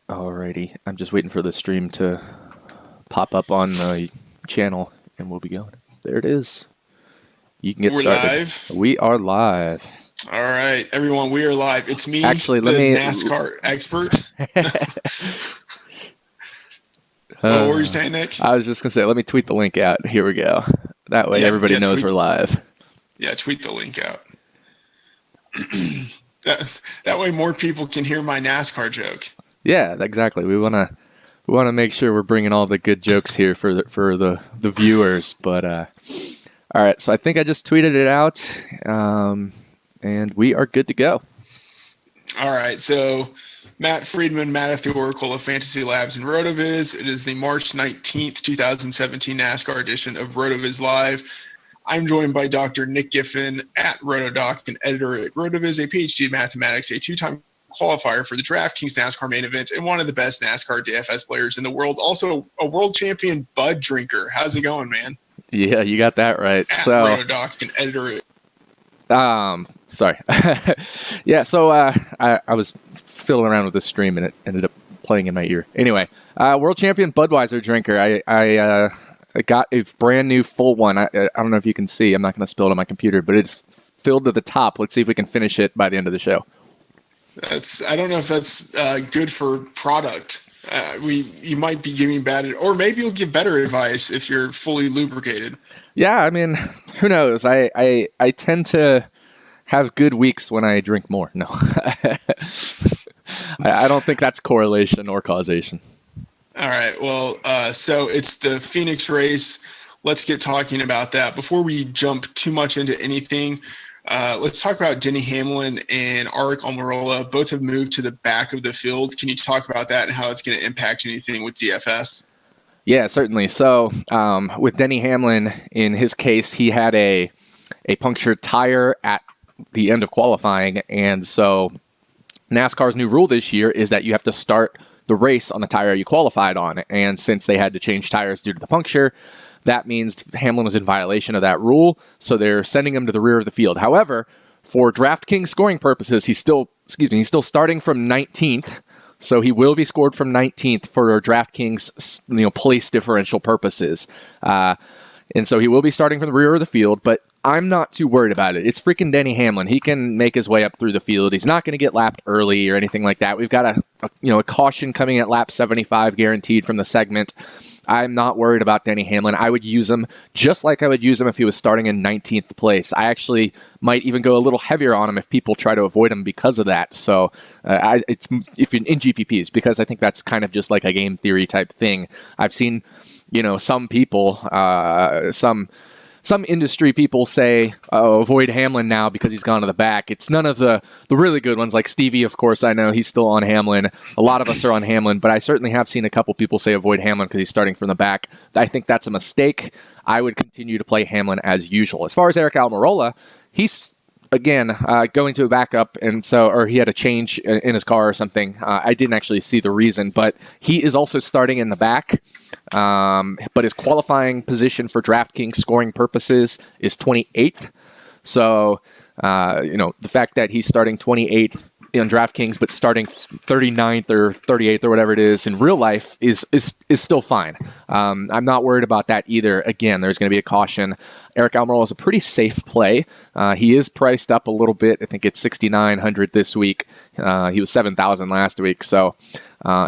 Alrighty, I'm just waiting for the stream to pop up on the channel, and we'll be going. There it is. You can get We're started. live. We are live. All right, everyone, we are live. It's me, Actually, the NASCAR expert. What were you saying, Nick? I was just going to say, let me tweet the link out. Here we go. That way everybody knows we're live. Yeah, tweet the link out. that way more people can hear my NASCAR joke. Yeah, exactly. We want to make sure we're bringing all the good jokes here for the viewers. But all right, so I think I just tweeted it out, and we are good to go. All right, so Matt Friedman, Matt at the Oracle of Fantasy Labs and RotoViz. It is the March 19th, 2017 NASCAR edition of RotoViz Live. I'm joined by Dr. Nick Giffen at RotoDoc, an editor at RotoViz, a PhD in mathematics, a two-time qualifier for the DraftKings NASCAR main event, and one of the best NASCAR DFS players in the world. Also a world champion bud drinker. How's it going, man? Yeah, you got that right. At so RotoDoc, an editor. Sorry. Yeah, so I was fiddling around with the stream and it ended up playing in my ear. Anyway, world champion Budweiser drinker. I got a brand new full one. I don't know if you can see. I'm not going to spill it on my computer, but it's filled to the top. Let's see if we can finish it by the end of the show. I don't know if that's good for product. You might be giving bad, or maybe you'll give better advice if you're fully lubricated. Yeah, I mean, who knows? I tend to have good weeks when I drink more. No, I don't think that's correlation or causation. All right. Well, so it's the Phoenix race. Let's get talking about that. Before we jump too much into anything, let's talk about Denny Hamlin and Aric Almirola. Both have moved to the back of the field. Can you talk about that and how it's going to impact anything with DFS? Yeah, certainly. So with Denny Hamlin, in his case, he had a punctured tire at the end of qualifying. And so NASCAR's new rule this year is that you have to start the race on the tire you qualified on. And since they had to change tires due to the puncture, that means Hamlin was in violation of that rule, so they're sending him to the rear of the field. However, for DraftKings scoring purposes, he's still starting from 19th, so he will be scored from 19th for DraftKings place differential purposes. And so he will be starting from the rear of the field, but I'm not too worried about it. It's freaking Denny Hamlin. He can make his way up through the field. He's not going to get lapped early or anything like that. We've got a caution coming at lap 75 guaranteed from the segment. I'm not worried about Denny Hamlin. I would use him just like I would use him if he was starting in 19th place. I actually might even go a little heavier on him if people try to avoid him because of that. So it's if in GPPs, because I think that's kind of just like a game theory type thing. I've seen, some people, some industry people say, avoid Hamlin now because he's gone to the back. It's none of the really good ones, like Stevie, of course, I know he's still on Hamlin. A lot of us are on Hamlin, but I certainly have seen a couple people say avoid Hamlin because he's starting from the back. I think that's a mistake. I would continue to play Hamlin as usual. As far as Aric Almirola, he's, again, going to a backup, or he had a change in his car or something. I didn't actually see the reason, but he is also starting in the back. But his qualifying position for DraftKings scoring purposes is 28th. So, the fact that he's starting 28th on DraftKings, but starting 39th or 38th or whatever it is in real life is still fine. I'm not worried about that either. Again, there's going to be a caution. Aric Almirola is a pretty safe play. He is priced up a little bit. I think it's $6,900 this week. He was $7,000 last week. So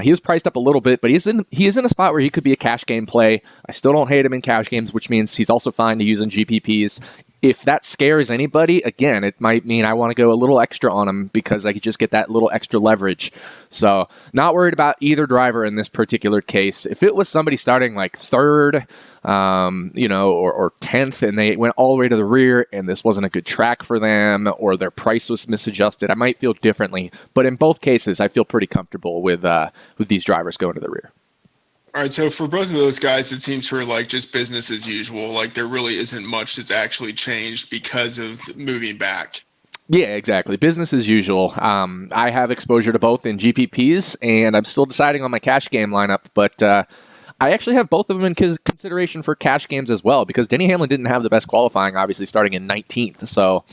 he is priced up a little bit, but he is in a spot where he could be a cash game play. I still don't hate him in cash games, which means he's also fine to use in GPPs. If that scares anybody, again, it might mean I want to go a little extra on him because I could just get that little extra leverage. So not worried about either driver in this particular case. If it was somebody starting like third, or 10th, and they went all the way to the rear and this wasn't a good track for them or their price was misadjusted, I might feel differently. But in both cases, I feel pretty comfortable with these drivers going to the rear. All right, so for both of those guys, it seems sort of like just business as usual. Like there really isn't much that's actually changed because of moving back. Yeah, exactly. Business as usual. I have exposure to both in GPPs, and I'm still deciding on my cash game lineup, but I actually have both of them in consideration for cash games as well, because Denny Hamlin didn't have the best qualifying, obviously starting in 19th. So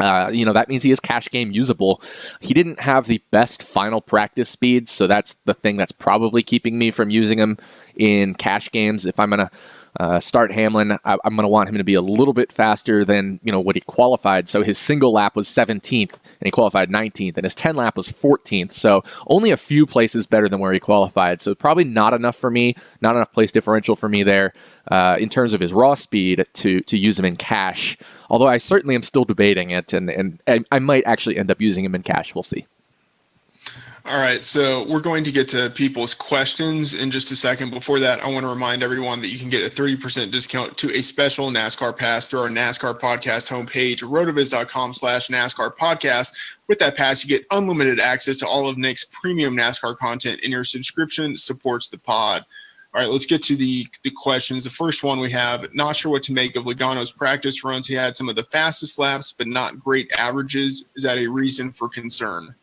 That means he is cash game usable. He didn't have the best final practice speed, so that's the thing that's probably keeping me from using him in cash games. If I'm going to start Hamlin, I'm going to want him to be a little bit faster than what he qualified. So his single lap was 17th, and he qualified 19th, and his 10 lap was 14th. So only a few places better than where he qualified. So probably not enough for me, not enough place differential for me there in terms of his raw speed to use him in cash. Although I certainly am still debating it, and I might actually end up using him in cash. We'll see. All right, so we're going to get to people's questions in just a second. Before that, I want to remind everyone that you can get a 30% discount to a special NASCAR pass through our NASCAR podcast homepage, rotoviz.com/NASCAR podcast. With that pass, you get unlimited access to all of Nick's premium NASCAR content, and your subscription supports the pod. All right, let's get to the questions. The first one we have, not sure what to make of Logano's practice runs. He had some of the fastest laps, but not great averages. Is that a reason for concern?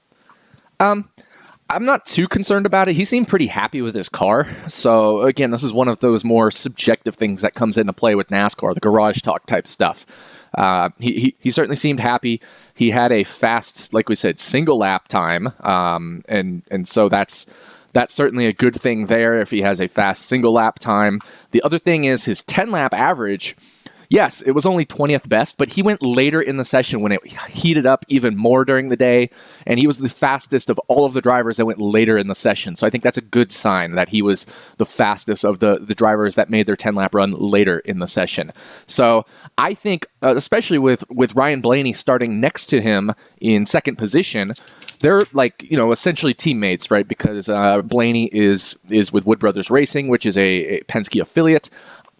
I'm not too concerned about it. He seemed pretty happy with his car. So, again, this is one of those more subjective things that comes into play with NASCAR, the garage talk type stuff. He certainly seemed happy. He had a fast, like we said, single lap time. And so that's certainly a good thing there if he has a fast single lap time. The other thing is his 10 lap average. Yes, it was only 20th best, but he went later in the session when it heated up even more during the day, and he was the fastest of all of the drivers that went later in the session. So I think that's a good sign that he was the fastest of the drivers that made their 10-lap run later in the session. So I think, especially with Ryan Blaney starting next to him in second position, they're essentially teammates, right? Because Blaney is with Wood Brothers Racing, which is a Penske affiliate.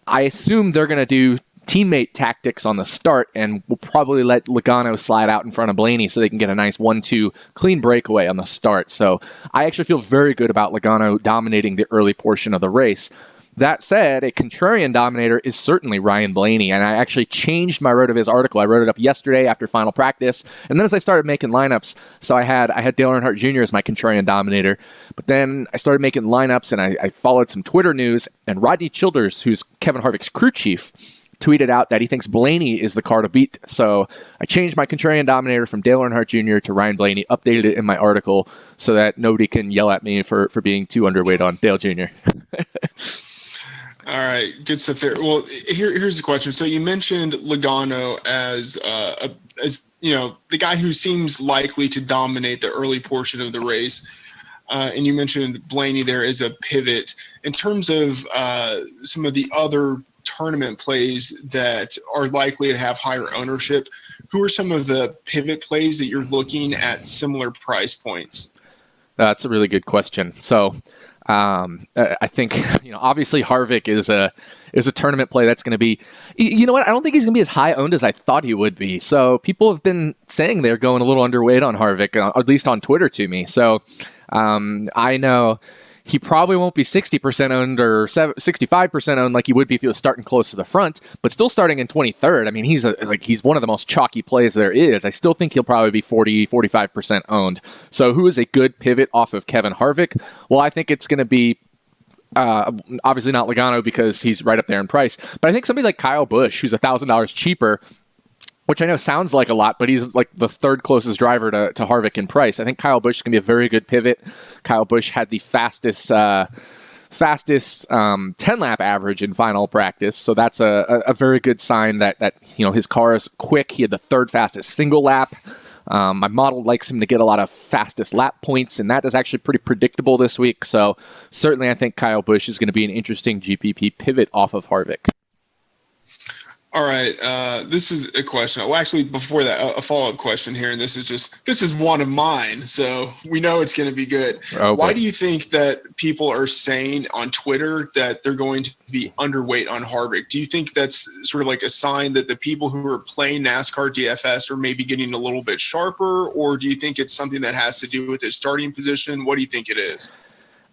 I assume they're going to do teammate tactics on the start, and we'll probably let Logano slide out in front of Blaney so they can get a nice 1-2 clean breakaway on the start. So I actually feel very good about Logano dominating the early portion of the race. That said, a contrarian dominator is certainly Ryan Blaney, and I actually changed my RotoViz article. I wrote it up yesterday after final practice, and then as I started making lineups, so I had Dale Earnhardt Jr. as my contrarian dominator, but then I started making lineups, and I followed some Twitter news, and Rodney Childers, who's Kevin Harvick's crew chief, tweeted out that he thinks Blaney is the car to beat. So I changed my contrarian dominator from Dale Earnhardt Jr. to Ryan Blaney, updated it in my article so that nobody can yell at me for being too underweight on Dale Jr. All right, good stuff there. Well, here's the question. So you mentioned Logano as the guy who seems likely to dominate the early portion of the race. And you mentioned Blaney there as a pivot. In terms of some of the other tournament plays that are likely to have higher ownership, who are some of the pivot plays that you're looking at similar price points? That's a really good question. So I think obviously Harvick is a tournament play that's going to be, I don't think he's going to be as high owned as I thought he would be. So people have been saying they're going a little underweight on Harvick, at least on Twitter to me. So I know he probably won't be 60% owned or 65% owned like he would be if he was starting close to the front, but still starting in 23rd. I mean, he's one of the most chalky plays there is. I still think he'll probably be 45% owned. So who is a good pivot off of Kevin Harvick? Well, I think it's going to be obviously not Logano because he's right up there in price, but I think somebody like Kyle Busch, who's $1,000 cheaper, which I know sounds like a lot, but he's like the third closest driver to Harvick in price. I think Kyle Busch is going to be a very good pivot. Kyle Busch had the fastest 10-lap average in final practice, so that's a very good sign that his car is quick. He had the third fastest single lap. My model likes him to get a lot of fastest lap points, and that is actually pretty predictable this week. So certainly I think Kyle Busch is going to be an interesting GPP pivot off of Harvick. All right, this is a question. Well, actually, before that, a follow-up question here, and this is one of mine, so we know it's going to be good. Oh, why do you think that people are saying on Twitter that they're going to be underweight on Harvick? Do you think that's sort of like a sign that the people who are playing NASCAR DFS are maybe getting a little bit sharper, or do you think it's something that has to do with his starting position? What do you think it is?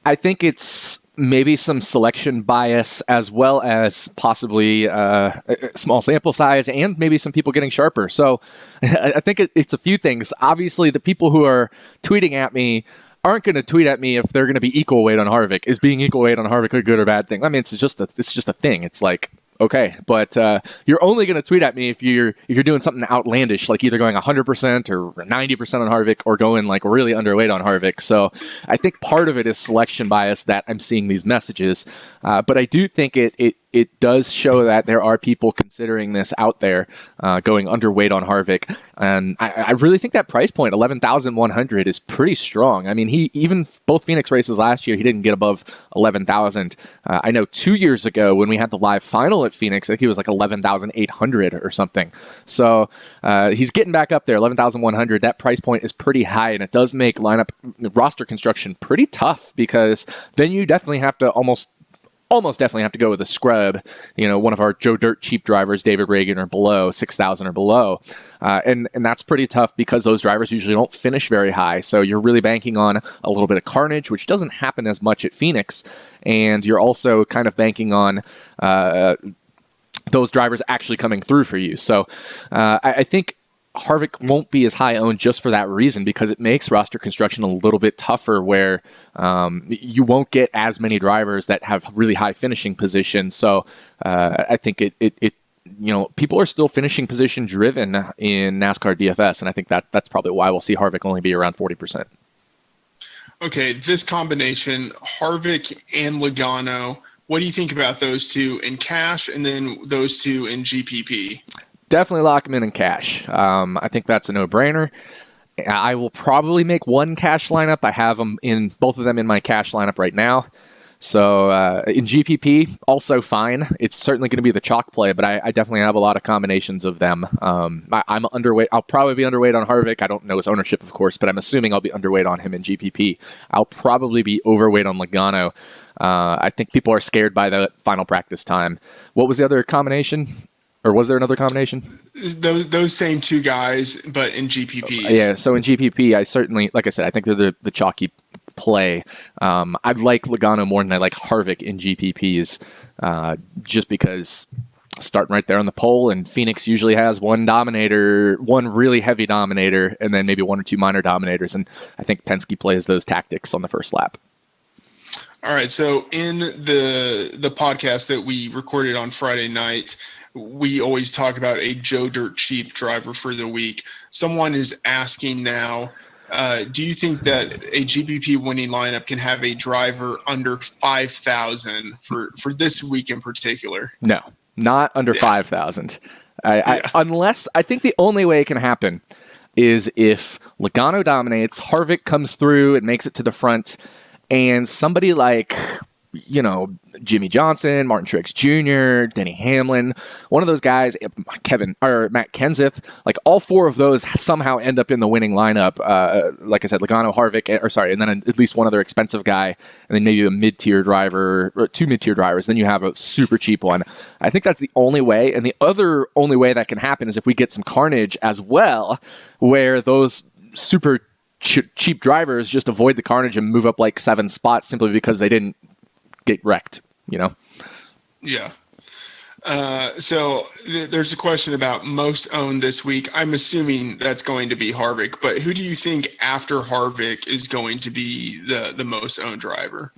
I think it's maybe some selection bias as well as possibly a small sample size and maybe some people getting sharper. So I think it's a few things. Obviously, the people who are tweeting at me aren't going to tweet at me if they're going to be equal weight on Harvick. Is being equal weight on Harvick a good or bad thing? I mean, it's just a thing. It's like Okay, but you're only going to tweet at me if you're doing something outlandish, like either going 100% or 90% on Harvick, or going like really underweight on Harvick. So I think part of it is selection bias that I'm seeing these messages, but I do think it does show that there are people considering this out there, going underweight on Harvick, and I really think that price point, 11,100, is pretty strong. I mean, he even both Phoenix races last year, he didn't get above 11,000. I know 2 years ago when we had the live final at Phoenix, I think he was like 11,800 or something. So he's getting back up there, 11,100. That price point is pretty high, and it does make lineup roster construction pretty tough, because then you definitely have to almost definitely have to go with a scrub, one of our Joe Dirt cheap drivers, David Reagan, or below, 6,000 or below. And that's pretty tough because those drivers usually don't finish very high. So you're really banking on a little bit of carnage, which doesn't happen as much at Phoenix. And you're also kind of banking on those drivers actually coming through for you. So I think Harvick won't be as high owned just for that reason, because it makes roster construction a little bit tougher, where you won't get as many drivers that have really high finishing position. So I think people are still finishing position driven in NASCAR DFS, and I think that's probably why we'll see Harvick only be around 40%. Okay, this combination, Harvick and Logano, what do you think about those two in cash, and then those two in GPP? Definitely lock them in cash. I think that's a no-brainer. I will probably make one cash lineup. I have both of them in my cash lineup right now. So in GPP, also fine. It's certainly going to be the chalk play, but I definitely have a lot of combinations of them. I'm underweight. I'll probably be underweight on Harvick. I don't know his ownership, of course, but I'm assuming I'll be underweight on him in GPP. I'll probably be overweight on Logano. I think people are scared by the final practice time. What was the other combination? Or was there another combination? Those same two guys, but in GPPs. Yeah, so in GPP, I certainly, like I said, I think they're the chalky play. I'd like Logano more than I like Harvick in GPPs, just because starting right there on the pole, and Phoenix usually has one really heavy dominator, and then maybe one or two minor dominators, and I think Penske plays those tactics on the first lap. All right, so in the podcast that we recorded on Friday night, we always talk about a Joe Dirt cheap driver for the week. Someone is asking now, do you think that a GPP winning lineup can have a driver under 5,000 for this week in particular? No, not under 5,000. Unless, I think the only way it can happen is if Logano dominates, Harvick comes through and makes it to the front, and somebody like, Jimmy Johnson, Martin Truex Jr., Denny Hamlin, one of those guys, Matt Kenseth, like all four of those somehow end up in the winning lineup. Like I said, Logano, Harvick, and then at least one other expensive guy, and then maybe a mid-tier driver, or two mid-tier drivers. Then you have a super cheap one. I think that's the only way. And the other only way that can happen is if we get some carnage as well, where those super cheap drivers just avoid the carnage and move up like 7 spots simply because they didn't get wrecked, Yeah. So there's a question about most owned this week. I'm assuming that's going to be Harvick, but who do you think after Harvick is going to be the most owned driver?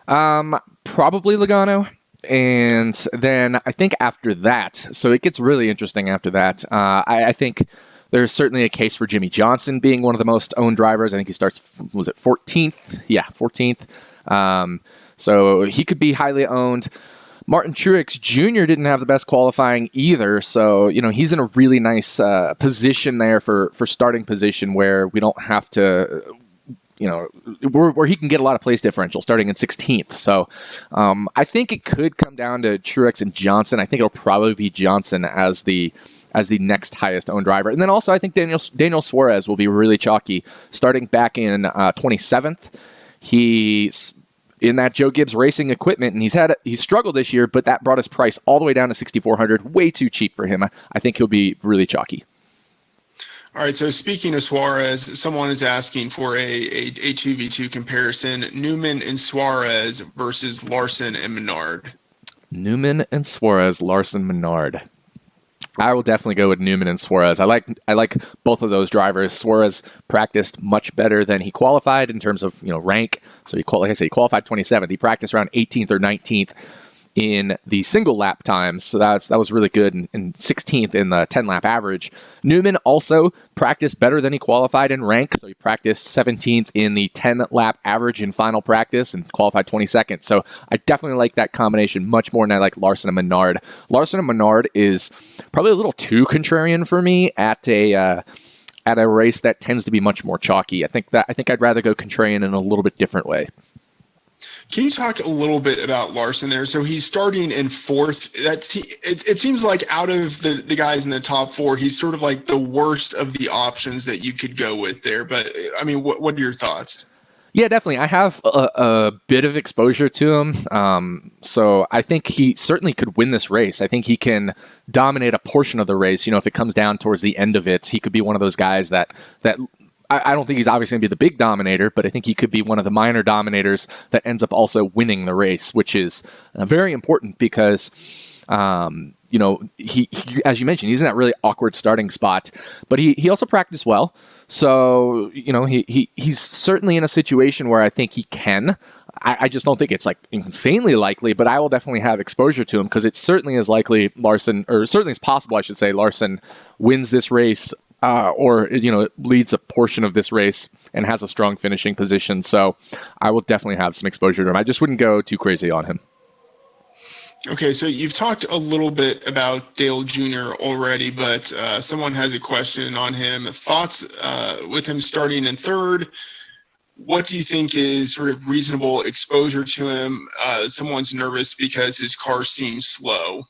Probably Logano. And then I think after that, so it gets really interesting after that. I think there's certainly a case for Jimmy Johnson being one of the most owned drivers. I think he starts, was it 14th? Yeah, 14th. So he could be highly owned. Martin Truex Jr. didn't have the best qualifying either. So, he's in a really nice position there for starting position, where we don't have to, where he can get a lot of place differential starting in 16th. So I think it could come down to Truex and Johnson. I think it'll probably be Johnson as the next highest owned driver. And then also I think Daniel Suarez will be really chalky starting back in 27th. He's in that Joe Gibbs Racing equipment, and he's struggled this year, but that brought his price all the way down to 6,400, way too cheap for him. I think he'll be really chalky. All right, so speaking of Suarez, someone is asking for a 2v2 comparison, Newman and Suarez versus Larson and Menard. Newman and Suarez, Larson, Menard. I will definitely go with Newman and Suarez. I like both of those drivers. Suarez practiced much better than he qualified in terms of rank. So he qualified 27th. He practiced around 18th or 19th in the single lap times. So that was really good, and 16th in the 10-lap average. Newman also practiced better than he qualified in rank. So he practiced 17th in the 10-lap average in final practice and qualified 22nd. So I definitely like that combination much more than I like Larson and Menard. Larson and Menard is probably a little too contrarian for me at a race that tends to be much more chalky. I think I'd rather go contrarian in a little bit different way. Can you talk a little bit about Larson there? So he's starting in fourth. It seems like out of the guys in the top four, he's sort of like the worst of the options that you could go with there. But I mean, what are your thoughts? Yeah, definitely. I have a bit of exposure to him. So I think he certainly could win this race. I think he can dominate a portion of the race. If it comes down towards the end of it, he could be one of those guys that I don't think he's obviously going to be the big dominator, but I think he could be one of the minor dominators that ends up also winning the race, which is very important because, he as you mentioned, he's in that really awkward starting spot, but he also practiced well. So, he's certainly in a situation where I think he can. I just don't think it's like insanely likely, but I will definitely have exposure to him because it certainly is likely certainly it's possible, I should say, Larson wins this race. Or leads a portion of this race and has a strong finishing position. So I will definitely have some exposure to him. I just wouldn't go too crazy on him. Okay, so you've talked a little bit about Dale Jr. already, but someone has a question on him. Thoughts with him starting in third? What do you think is sort of reasonable exposure to him? Someone's nervous because his car seems slow.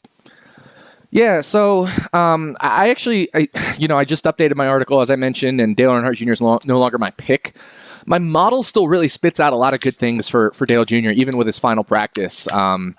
Yeah, so I just updated my article, as I mentioned, and Dale Earnhardt Jr. is no longer my pick. My model still really spits out a lot of good things for Dale Jr., even with his final practice. I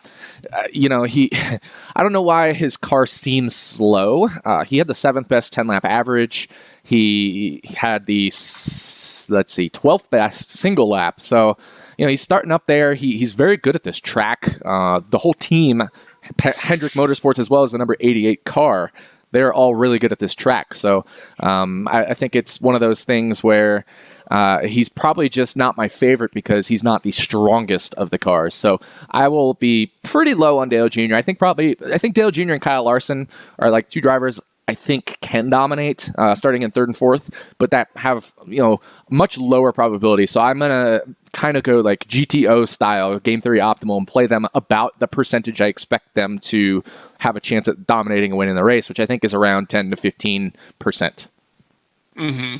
don't know why his car seems slow. He had the 7th best 10-lap average. He had the 12th best single lap. So, he's starting up there. He's very good at this track. The whole team, Hendrick Motorsports, as well as the number 88 car, they're all really good at this track. So I think it's one of those things where he's probably just not my favorite because he's not the strongest of the cars. So I will be pretty low on Dale Jr. I think Dale Jr. and Kyle Larson are like two drivers I think can dominate starting in third and fourth, but that have much lower probability. So I'm gonna kind of go like GTO style, game theory optimal, and play them about the percentage I expect them to have a chance at dominating and winning the race, which I think is around 10 to 15%. Mm-hmm.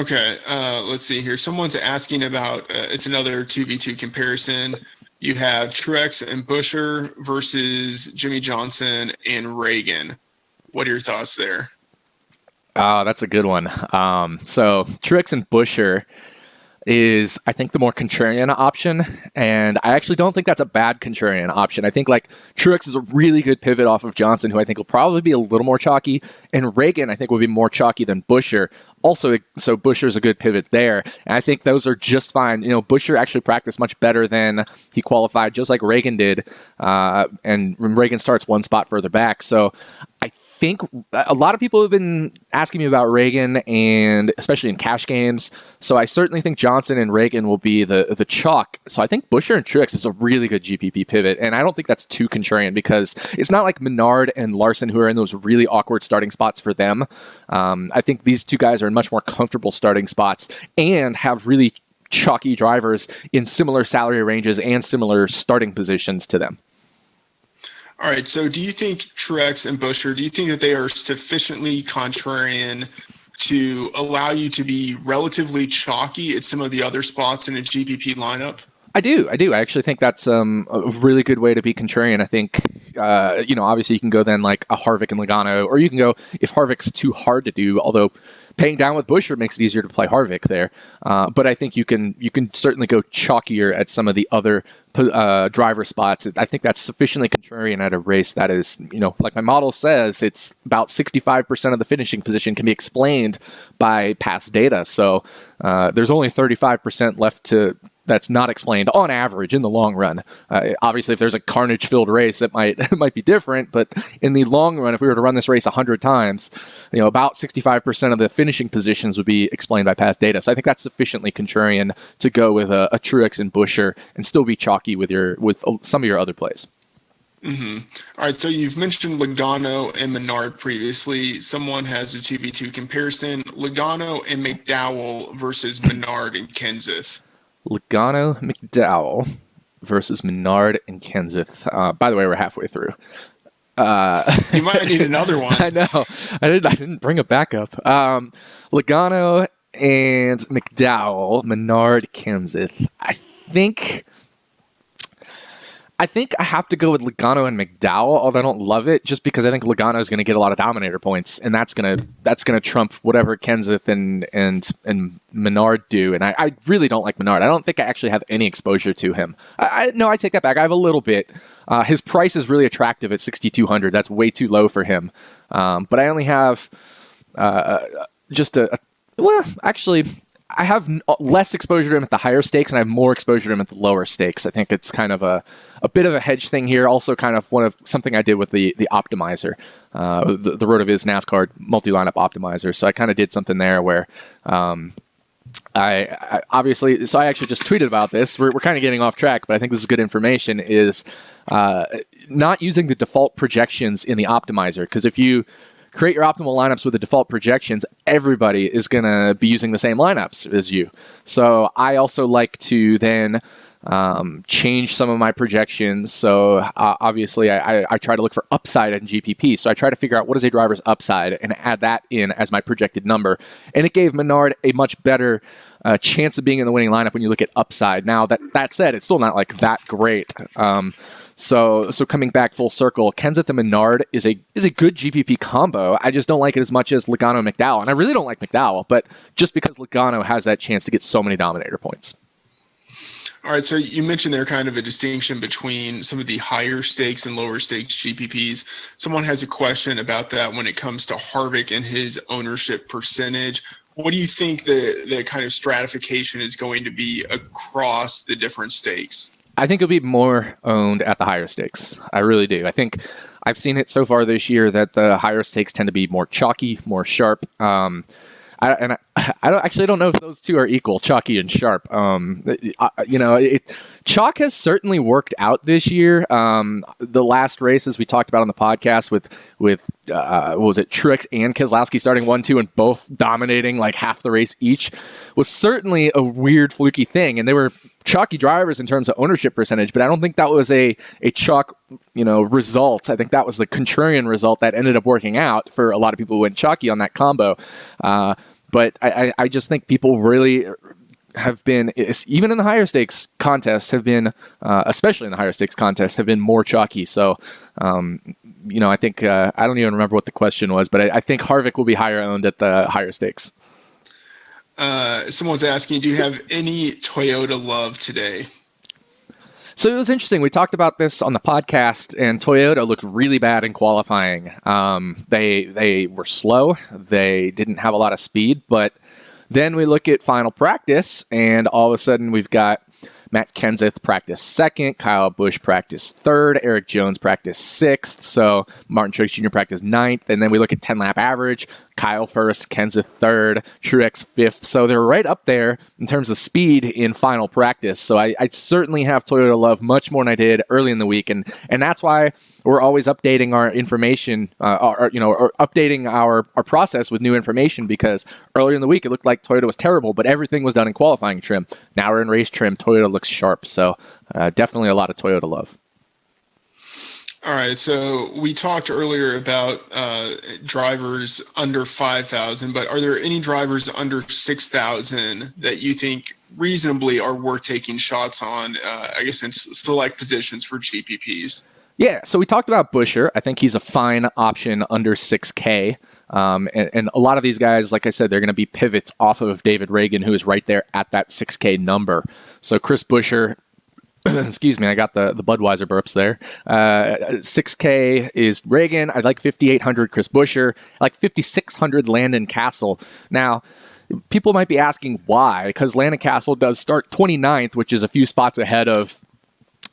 Okay, let's see here. Someone's asking about it's another 2v2 comparison. You have Truex and Buescher versus Jimmy Johnson and Reagan. What are your thoughts there? Oh, that's a good one. So Truex and Buescher is, I think, the more contrarian option, and I actually don't think that's a bad contrarian option. I think like Truex is a really good pivot off of Johnson, who I think will probably be a little more chalky, and Reagan I think will be more chalky than Buescher. Also, so Buescher's a good pivot there, and I think those are just fine. Buescher actually practiced much better than he qualified, just like Reagan did, and Reagan starts one spot further back. So I think a lot of people have been asking me about Reagan, and especially in cash games. So I certainly think Johnson and Reagan will be the chalk. So I think Buescher and Truex is a really good GPP pivot, and I don't think that's too contrarian because it's not like Menard and Larson who are in those really awkward starting spots for them. I think these two guys are in much more comfortable starting spots and have really chalky drivers in similar salary ranges and similar starting positions to them. All right, so do you think Truex and Buescher, do you think that they are sufficiently contrarian to allow you to be relatively chalky at some of the other spots in a GPP lineup? I do. I actually think that's a really good way to be contrarian. I think, obviously you can go then like a Harvick and Logano, or you can go if Harvick's too hard to do, although paying down with Buescher makes it easier to play Harvick there. But I think you can certainly go chalkier at some of the other driver spots. I think that's sufficiently contrarian at a race that is, like my model says, it's about 65% of the finishing position can be explained by past data. So there's only 35% left that's not explained on average in the long run. Obviously, if there's a carnage-filled race, it might be different. But in the long run, if we were to run this race 100 times, about 65% of the finishing positions would be explained by past data. So I think that's sufficiently contrarian to go with a Truex and Buescher and still be chalky with some of your other plays. Mm-hmm. All right, so you've mentioned Logano and Menard previously. Someone has a 2v2 comparison. Logano and McDowell versus Menard and Kenseth. Logano, McDowell versus Menard and Kenseth. By the way, we're halfway through. You might need another one. I know. I didn't bring a backup. Logano and McDowell, Menard, Kenseth. I think I have to go with Logano and McDowell, although I don't love it, just because I think Logano is going to get a lot of Dominator points, and that's gonna trump whatever Kenseth and Menard do. And I really don't like Menard. I don't think I actually have any exposure to him. No, I take that back. I have a little bit. His price is really attractive at 6,200. That's way too low for him. But I only have actually, I have less exposure to him at the higher stakes, and I have more exposure to him at the lower stakes. I think it's kind of a bit of a hedge thing here. Also, kind of something I did with the optimizer, the RotoViz NASCAR multi-lineup optimizer. So I kind of did something there where I obviously. So I actually just tweeted about this. We're kind of getting off track, but I think this is good information. Is not using the default projections in the optimizer, because if you create your optimal lineups with the default projections, everybody is going to be using the same lineups as you. So I also like to then change some of my projections. So obviously I try to look for upside in GPP. So I try to figure out what is a driver's upside and add that in as my projected number. And it gave Menard a much better chance of being in the winning lineup when you look at upside. Now that said, it's still not like that great. So coming back full circle, Kenseth and Menard is a good GPP combo. I just don't like it as much as Logano and McDowell. And I really don't like McDowell, but just because Logano has that chance to get so many Dominator points. All right, so you mentioned there kind of a distinction between some of the higher stakes and lower stakes GPPs. Someone has a question about that when it comes to Harvick and his ownership percentage. What do you think the kind of stratification is going to be across the different stakes? I think it'll be more owned at the higher stakes. I really do. I think I've seen it so far this year that the higher stakes tend to be more chalky, more sharp. I don't know if those two are equal, chalky and sharp. Chalk has certainly worked out this year. The last races we talked about on the podcast with what was it, Truex and Keselowski starting 1-2 and both dominating like half the race each was certainly a weird fluky thing, and they were chalky drivers in terms of ownership percentage, but I don't think that was a chalk result. I think that was the contrarian result that ended up working out for a lot of people who went chalky on that combo. But I just think people really have been, even in the higher stakes contests, have been, especially in the higher stakes contests, have been more chalky. So, I think, I don't even remember what the question was, but I think Harvick will be higher owned at the higher stakes. Someone's asking, do you have any Toyota love today? So it was interesting. We talked about this on the podcast, and Toyota looked really bad in qualifying. They were slow. They didn't have a lot of speed. But then we look at final practice, and all of a sudden we've got Matt Kenseth practice second, Kyle Busch practice third, Eric Jones practice sixth, so Martin Truex Jr. practice ninth, and then we look at 10-lap average, Kyle first, Kenseth third, Truex fifth, so they're right up there in terms of speed in final practice. So I certainly have Toyota love much more than I did early in the week, and that's why we're always updating our information, or updating our process with new information, because earlier in the week it looked like Toyota was terrible, but everything was done in qualifying trim. Now we're in race trim. Toyota looks sharp, so definitely a lot of Toyota love. All right, so we talked earlier about drivers under 5,000, but are there any drivers under 6,000 that you think reasonably are worth taking shots on, I guess, in select positions for GPPs? Yeah, so we talked about Buescher. I think he's a fine option under 6K. And a lot of these guys, like I said, they're going to be pivots off of David Reagan, who is right there at that 6K number. So Chris Buescher, excuse me, I got the Budweiser burps there. 6K is Reagan. I like 5,800 Chris Buescher. I like 5,600 Landon Castle. Now, people might be asking why, because Landon Castle does start 29th, which is a few spots ahead of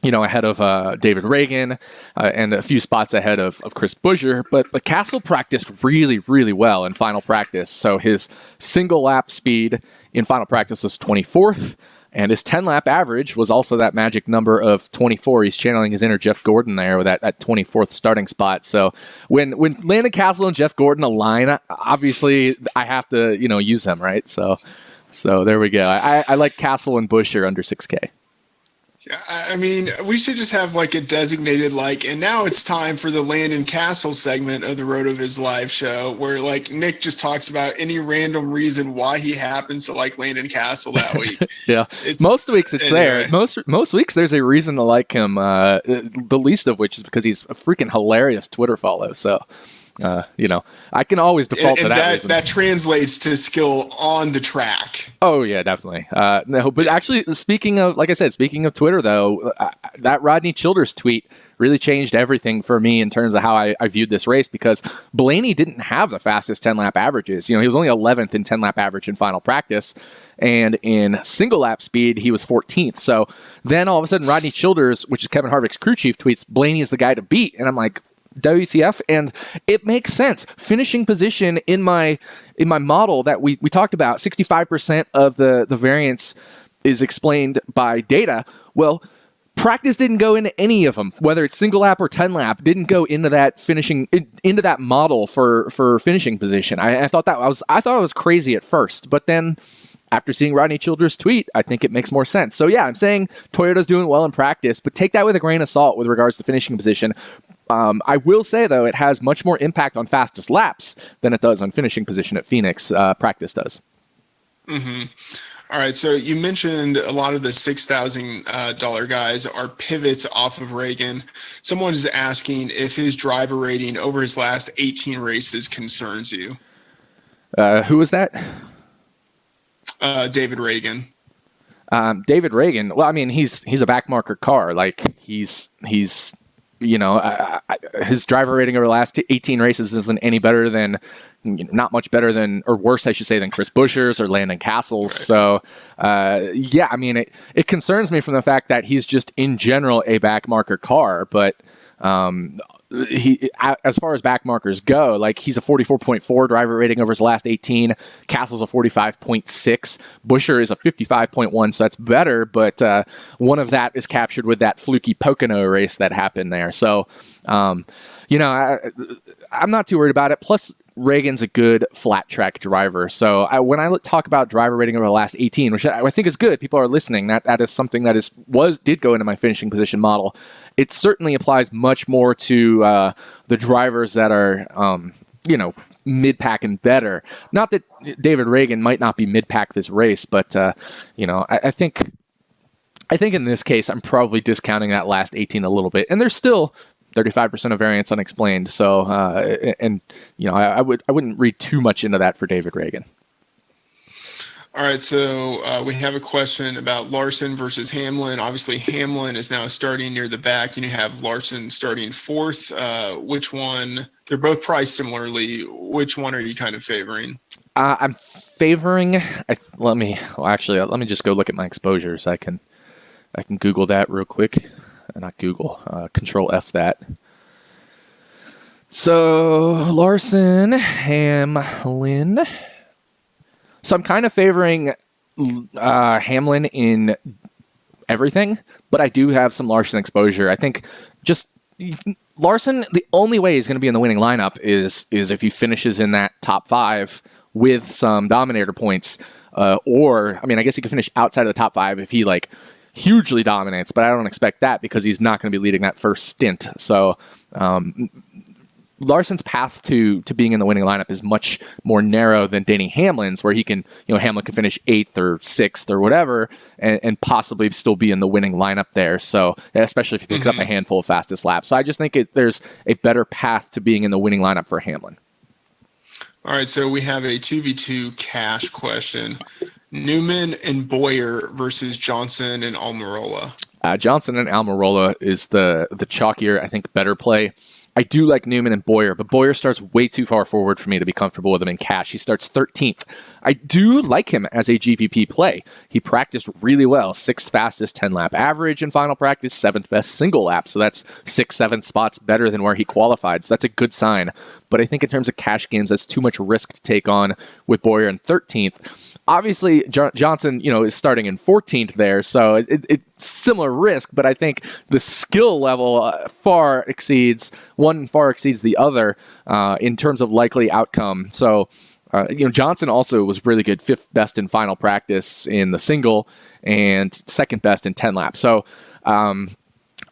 David Reagan and a few spots ahead of Chris Buescher, but Castle practiced really, really well in final practice. So his single lap speed in final practice was 24th. And his 10-lap average was also that magic number of 24. He's channeling his inner Jeff Gordon there with that 24th starting spot. So when Landon Castle and Jeff Gordon align, obviously I have to, use them, right? So there we go. I like Castle and Buescher under 6K. I mean, we should just have like a designated and now it's time for the Landon Castle segment of the RotoViz live show where Nick just talks about any random reason why he happens to like Landon Castle that week. Yeah. Most weeks it's anyway. There. Most weeks there's a reason to like him, the least of which is because he's a freaking hilarious Twitter follow. So I can always default to that reason. That translates to skill on the track. Oh yeah, definitely. No, but actually, speaking of Twitter though, that Rodney Childers tweet really changed everything for me in terms of how I viewed this race because Blaney didn't have the fastest 10-lap averages. He was only 11th in 10-lap average in final practice, and in single lap speed he was 14th. So then all of a sudden Rodney Childers, which is Kevin Harvick's crew chief, tweets Blaney is the guy to beat, and I'm like, WTF? And it makes sense. Finishing position in my model that we talked about, 65% of the variance is explained by data. Well, practice didn't go into any of them, whether it's single lap or 10 lap, didn't go into that into that model for finishing position. I thought I was crazy at first, but then after seeing Rodney Childers' tweet, I think it makes more sense. So yeah, I'm saying Toyota's doing well in practice, but take that with a grain of salt with regards to finishing position. I will say, though, it has much more impact on fastest laps than it does on finishing position at Phoenix. Practice does. Mm-hmm. All right, so you mentioned a lot of the $6,000 guys are pivots off of Reagan. Someone is asking if his driver rating over his last 18 races concerns you. Who was that? David Reagan. David Reagan. Well, I mean, he's a backmarker car. He's his driver rating over the last 18 races isn't any better than, not much better than, or worse, I should say, than Chris Buescher's or Landon Castle's. Right. So, I mean, it concerns me from the fact that he's just in general a backmarker car, but he, as far as backmarkers go, he's a 44.4 driver rating over his last 18. Castle's a 45.6. Buescher is a 55.1, so that's better, but one of that is captured with that fluky Pocono race that happened there. So, I'm not too worried about it. Plus, Reagan's a good flat track driver. So when I talk about driver rating over the last 18, which I think is good, people are listening. That is something that did go into my finishing position model. It certainly applies much more to the drivers that are, mid-pack and better. Not that David Reagan might not be mid-pack this race, but I think in this case I'm probably discounting that last 18 a little bit, and there's still 35% of variance unexplained. So, I wouldn't read too much into that for David Reagan. All right, so we have a question about Larson versus Hamlin. Obviously, Hamlin is now starting near the back, and you have Larson starting fourth. Which one? They're both priced similarly. Which one are you kind of favoring? I'm favoring. Let me just go look at my exposures. I can Google that real quick. Not Google. Control F that. So Larson, Hamlin. So I'm kind of favoring Hamlin in everything, but I do have some Larson exposure. I think just Larson, the only way he's going to be in the winning lineup is if he finishes in that top 5 with some dominator points, or I guess he could finish outside of the top 5 if he hugely dominates, but I don't expect that because he's not going to be leading that first stint. So Larson's path to being in the winning lineup is much more narrow than Denny Hamlin's, where he can, Hamlin can finish 8th or 6th or whatever and possibly still be in the winning lineup there. So especially if he picks up a handful of fastest laps. So I just think there's a better path to being in the winning lineup for Hamlin. All right, so we have a 2v2 cash question. Newman and Boyer versus Johnson and Almirola. Johnson and Almirola is the chalkier, I think, better play. I do like Newman and Boyer, but Boyer starts way too far forward for me to be comfortable with him in cash. He starts 13th. I do like him as a GPP play. He practiced really well. 6th fastest 10-lap average in final practice, 7th best single lap. So that's 6-7 spots better than where he qualified. So that's a good sign. but I think in terms of cash games, that's too much risk to take on with Bowyer in 13th. Obviously, Johnson, is starting in 14th there, so it's similar risk, but I think the skill level far exceeds the other in terms of likely outcome. So, Johnson also was really good, 5th best in final practice in the single and 2nd best in 10 laps. So,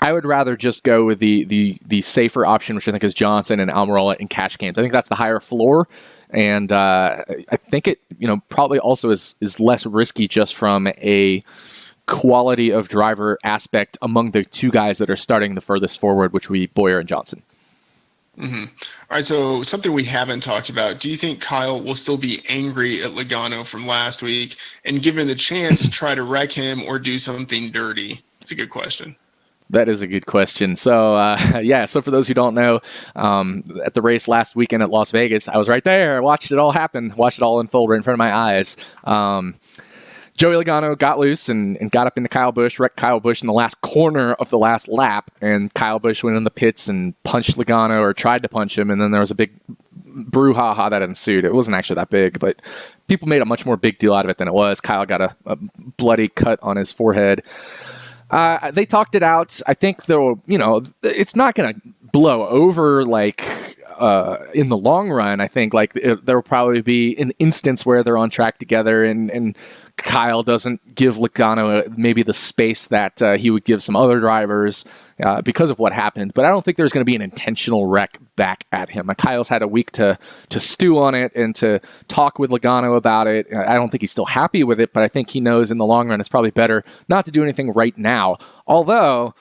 I would rather just go with the safer option, which I think is Johnson and Almirola in cash games. I think that's the higher floor, and I think it probably also is less risky just from a quality of driver aspect among the two guys that are starting the furthest forward, which would be Bowyer and Johnson. Mm-hmm. All right, so something we haven't talked about. Do you think Kyle will still be angry at Logano from last week and given the chance to try to wreck him or do something dirty? It's a good question. That is a good question. So, so for those who don't know, at the race last weekend at Las Vegas, I was right there. I watched it all happen, watched it all unfold right in front of my eyes. Joey Logano got loose and got up into Kyle Busch, wrecked Kyle Busch in the last corner of the last lap, and Kyle Busch went in the pits and punched Logano, or tried to punch him, and then there was a big brouhaha that ensued. It wasn't actually that big, but people made a much more big deal out of it than it was. Kyle got a bloody cut on his forehead. They talked it out. I think it's not going to blow over in the long run. I think there will probably be an instance where they're on track together and Kyle doesn't give Logano maybe the space that he would give some other drivers because of what happened. But I don't think there's going to be an intentional wreck back at him. Kyle's had a week to stew on it and to talk with Logano about it. I don't think he's still happy with it, but I think he knows in the long run it's probably better not to do anything right now. Although,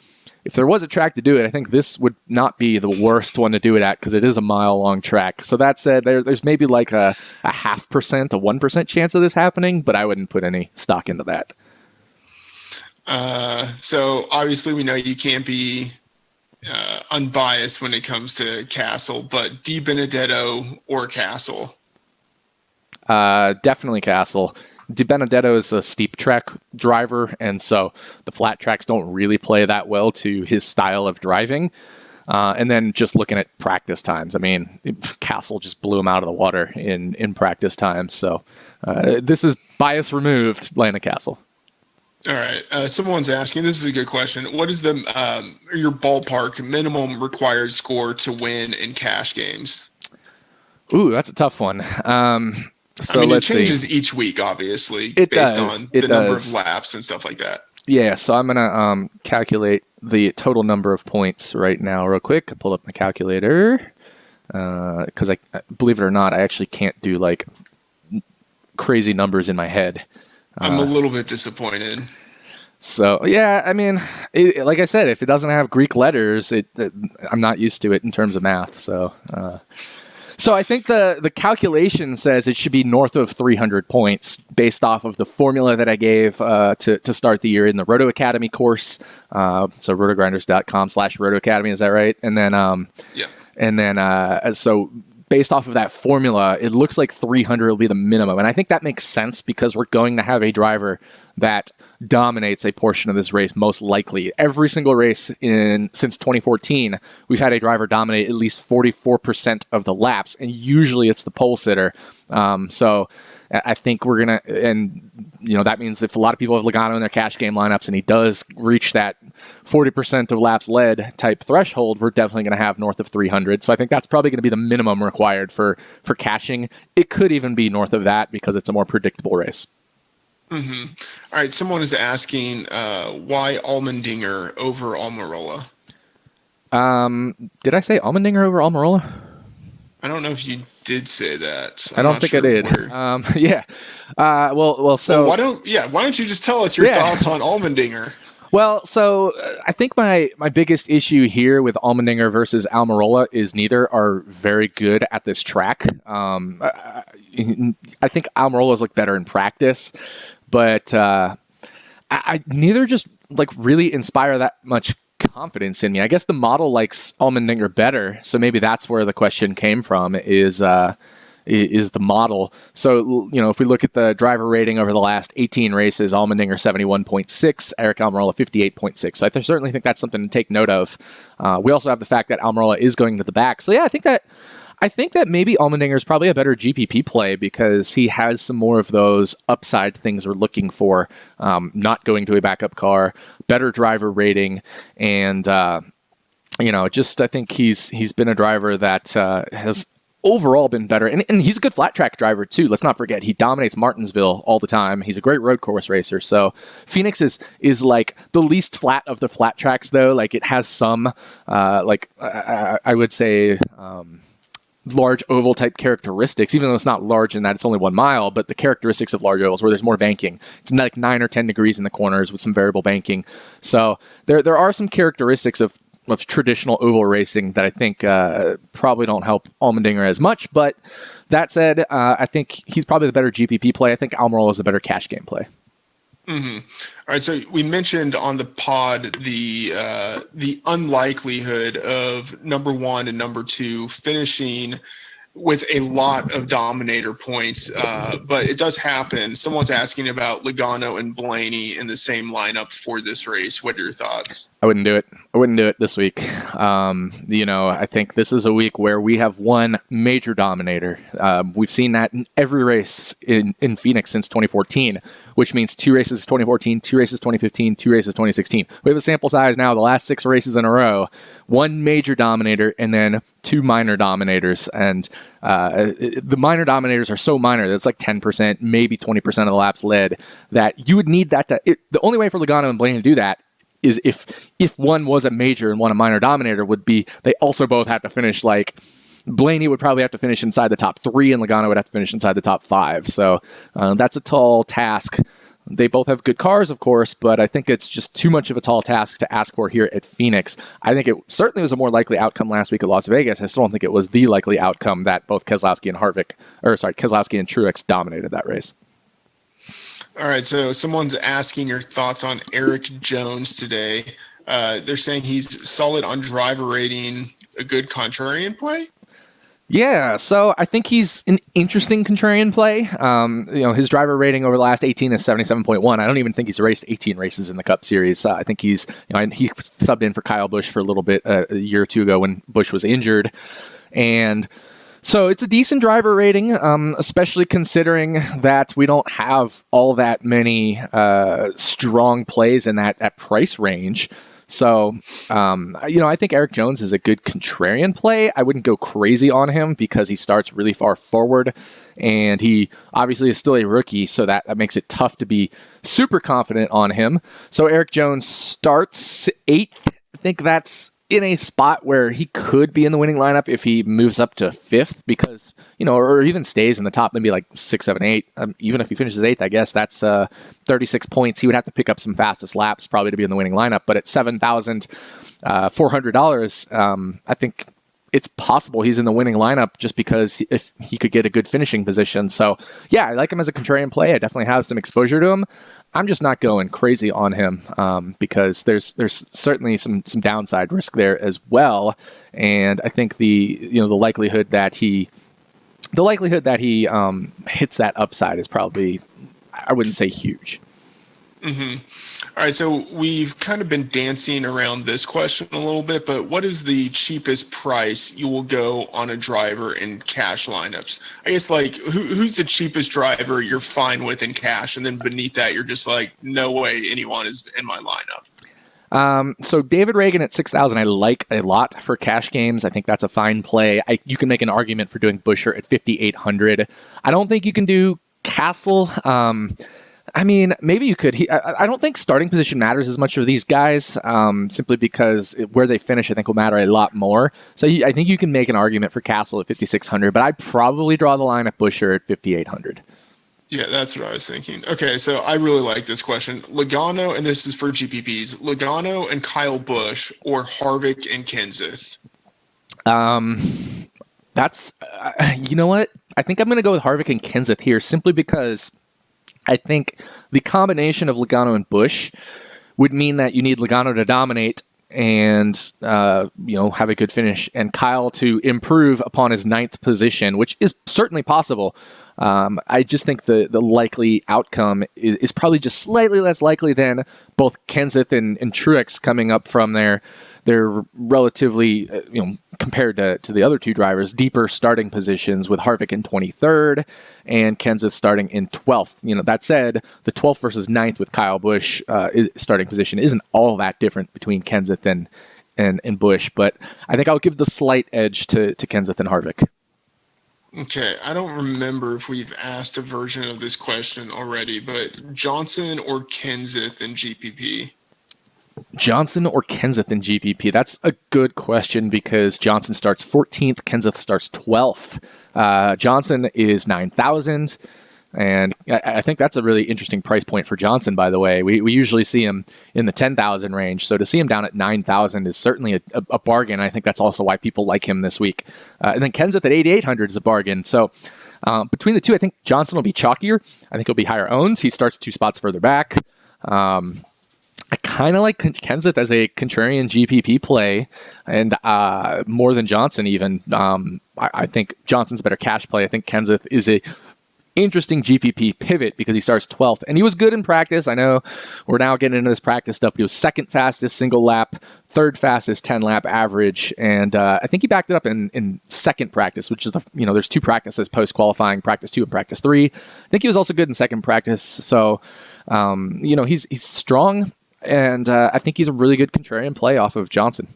if there was a track to do it, I think this would not be the worst one to do it at because it is a mile-long track. So that said, there's maybe like a 0.5%, a 1% chance of this happening, but I wouldn't put any stock into that. So obviously we know you can't be unbiased when it comes to Castle, but Di Benedetto or Castle? Definitely Castle. Di Benedetto is a steep track driver, and so the flat tracks don't really play that well to his style of driving. And then just looking at practice times, I mean, Castle just blew him out of the water in practice times. So this is bias removed, Lana Castle. All right. Someone's asking, this is a good question. What is your ballpark minimum required score to win in cash games? Ooh, that's a tough one. So it changes each week, obviously, based on the number of laps and stuff like that. Yeah, so I'm going to calculate the total number of points right now real quick. I pulled up my calculator because I believe it or not, I actually can't do crazy numbers in my head. I'm a little bit disappointed. So, yeah, I mean, like I said, if it doesn't have Greek letters, I'm not used to it in terms of math. So I think the calculation says it should be north of 300 points based off of the formula that I gave to start the year in the Roto Academy course. So rotogrinders.com/Roto Academy, is that right? And then, yeah. And then, so based off of that formula, it looks like 300 will be the minimum. And I think that makes sense because we're going to have a driver that dominates a portion of this race, most likely. Every single race since 2014, we've had a driver dominate at least 44% of the laps, and usually it's the pole sitter. So I think we're going to, and that means if a lot of people have Logano in their cash game lineups and he does reach that 40% of laps led type threshold, we're definitely going to have north of 300. So I think that's probably going to be the minimum required for cashing. It could even be north of that because it's a more predictable race. Mm-hmm. All right. Someone is asking why Allmendinger over Almirola. Did I say Allmendinger over Almirola? I don't know if you did say that. I don't think I did. Yeah. So why don't you just tell us your thoughts on Allmendinger? Well, so I think my biggest issue here with Allmendinger versus Almirola is neither are very good at this track. I think Almirola's look better in practice, but I neither just really inspire that much confidence in me. I guess the model likes Allmendinger better, so maybe that's where the question came from. Is the model. So, if we look at the driver rating over the last 18 races, Allmendinger 71.6, Eric Almirola 58.6. So I certainly think that's something to take note of. We also have the fact that Almirola is going to the back. So yeah, I think that I think that maybe Allmendinger is probably a better GPP play because he has some more of those upside things we're looking for. Not going to a backup car, better driver rating, and just I think he's been a driver that has overall been better. And he's a good flat track driver too. Let's not forget he dominates Martinsville all the time. He's a great road course racer. So Phoenix is like the least flat of the flat tracks though. Like it has some I would say large oval type characteristics, even though it's not large in that it's only 1 mile, but the characteristics of large ovals where there's more banking. It's like 9 or 10 degrees in the corners with some variable banking. So there are some characteristics of traditional oval racing that I think probably don't help Allmendinger as much. But that said, I think he's probably the better GPP play. I think Almirola is the better cash game play. Mm-hmm. All right, so we mentioned on the pod the unlikelihood of number 1 and number 2 finishing with a lot of dominator points, but it does happen. Someone's asking about Logano and Blaney in the same lineup for this race. What are your thoughts? I wouldn't do it. I wouldn't do it this week. I think this is a week where we have one major dominator. We've seen that in every race in Phoenix since 2014, which means 2 races 2014, 2 races 2015, 2 races 2016. We have a sample size now, the last 6 races in a row, 1 major dominator and then 2 minor dominators. And the minor dominators are so minor that it's like 10%, maybe 20% of the laps led, that you would need that the only way for Logano and Blaney to do that is if one was a major and one a minor dominator would be they also both have to finish like Blaney would probably have to finish inside the top 3 and Logano would have to finish inside the top 5. So that's a tall task. They both have good cars, of course, but I think it's just too much of a tall task to ask for here at Phoenix. I think it certainly was a more likely outcome last week at Las Vegas. I still don't think it was the likely outcome that both Keselowski and Truex dominated that race. All right, so someone's asking your thoughts on Eric Jones today. They're saying he's solid on driver rating, a good contrarian play? Yeah, so I think he's an interesting contrarian play. His driver rating over the last 18 is 77.1. I don't even think he's raced 18 races in the Cup Series. I think he subbed in for Kyle Busch for a little bit a year or 2 ago when Busch was injured. And so it's a decent driver rating, especially considering that we don't have all that many strong plays in that price range. So, I think Eric Jones is a good contrarian play. I wouldn't go crazy on him because he starts really far forward and he obviously is still a rookie. So that makes it tough to be super confident on him. So Eric Jones starts 8th. I think that's in a spot where he could be in the winning lineup if he moves up to 5th because, or even stays in the top, maybe like 6, 7, 8. Even if he finishes 8th, I guess that's 36 points. He would have to pick up some fastest laps probably to be in the winning lineup. But at $7,400, I think it's possible he's in the winning lineup just because if he could get a good finishing position. So, yeah, I like him as a contrarian play. I definitely have some exposure to him. I'm just not going crazy on him because there's certainly some downside risk there as well, and I think the likelihood that he hits that upside is probably, I wouldn't say huge. Mm-hmm. All right, so we've kind of been dancing around this question a little bit, but what is the cheapest price you will go on a driver in cash lineups? I guess like who's the cheapest driver you're fine with in cash, and then beneath that you're just like, no way anyone is in my lineup. So David Reagan at 6,000 I like a lot for cash games. I think that's a fine play. You can make an argument for doing Buescher at 5,800. I don't think you can do Castle. Maybe you could. I don't think starting position matters as much for these guys, simply because where they finish, I think, will matter a lot more. So I think you can make an argument for Castle at 5,600, but I'd probably draw the line at Buescher at 5,800. Yeah, that's what I was thinking. Okay, so I really like this question. Logano, and this is for GPPs, Logano and Kyle Busch or Harvick and Kenseth? That's, you know what? I think I'm going to go with Harvick and Kenseth here simply because I think the combination of Logano and Busch would mean that you need Logano to dominate and have a good finish, and Kyle to improve upon his 9th position, which is certainly possible. I just think the likely outcome is probably just slightly less likely than both Kenseth and Truex coming up from their they're relatively, compared to the other two drivers, deeper starting positions with Harvick in 23rd and Kenseth starting in 12th. That said, the 12th versus 9th with Kyle Busch starting position isn't all that different between Kenseth and Busch, but I think I'll give the slight edge to Kenseth and Harvick. Okay, I don't remember if we've asked a version of this question already, but Johnson or Kenseth in GPP? Johnson or Kenseth in GPP? That's a good question because Johnson starts 14th, Kenseth starts 12th. Johnson is 9,000, and I think that's a really interesting price point for Johnson, by the way. We usually see him in the 10,000 range, so to see him down at 9,000 is certainly a bargain. I think that's also why people like him this week. And then Kenseth at 8,800 is a bargain. So between the two, I think Johnson will be chalkier. I think he'll be higher owns. He starts 2 spots further back. I kind of like Kenseth as a contrarian GPP play, and more than Johnson even. I think Johnson's a better cash play. I think Kenseth is a interesting GPP pivot because he starts 12th, and he was good in practice. I know we're now getting into this practice stuff. He was second fastest single lap, third fastest 10-lap average, and I think he backed it up in second practice, which is there's 2 practices post qualifying, practice 2 and practice 3. I think he was also good in second practice, so he's strong. And I think he's a really good contrarian play off of Johnson.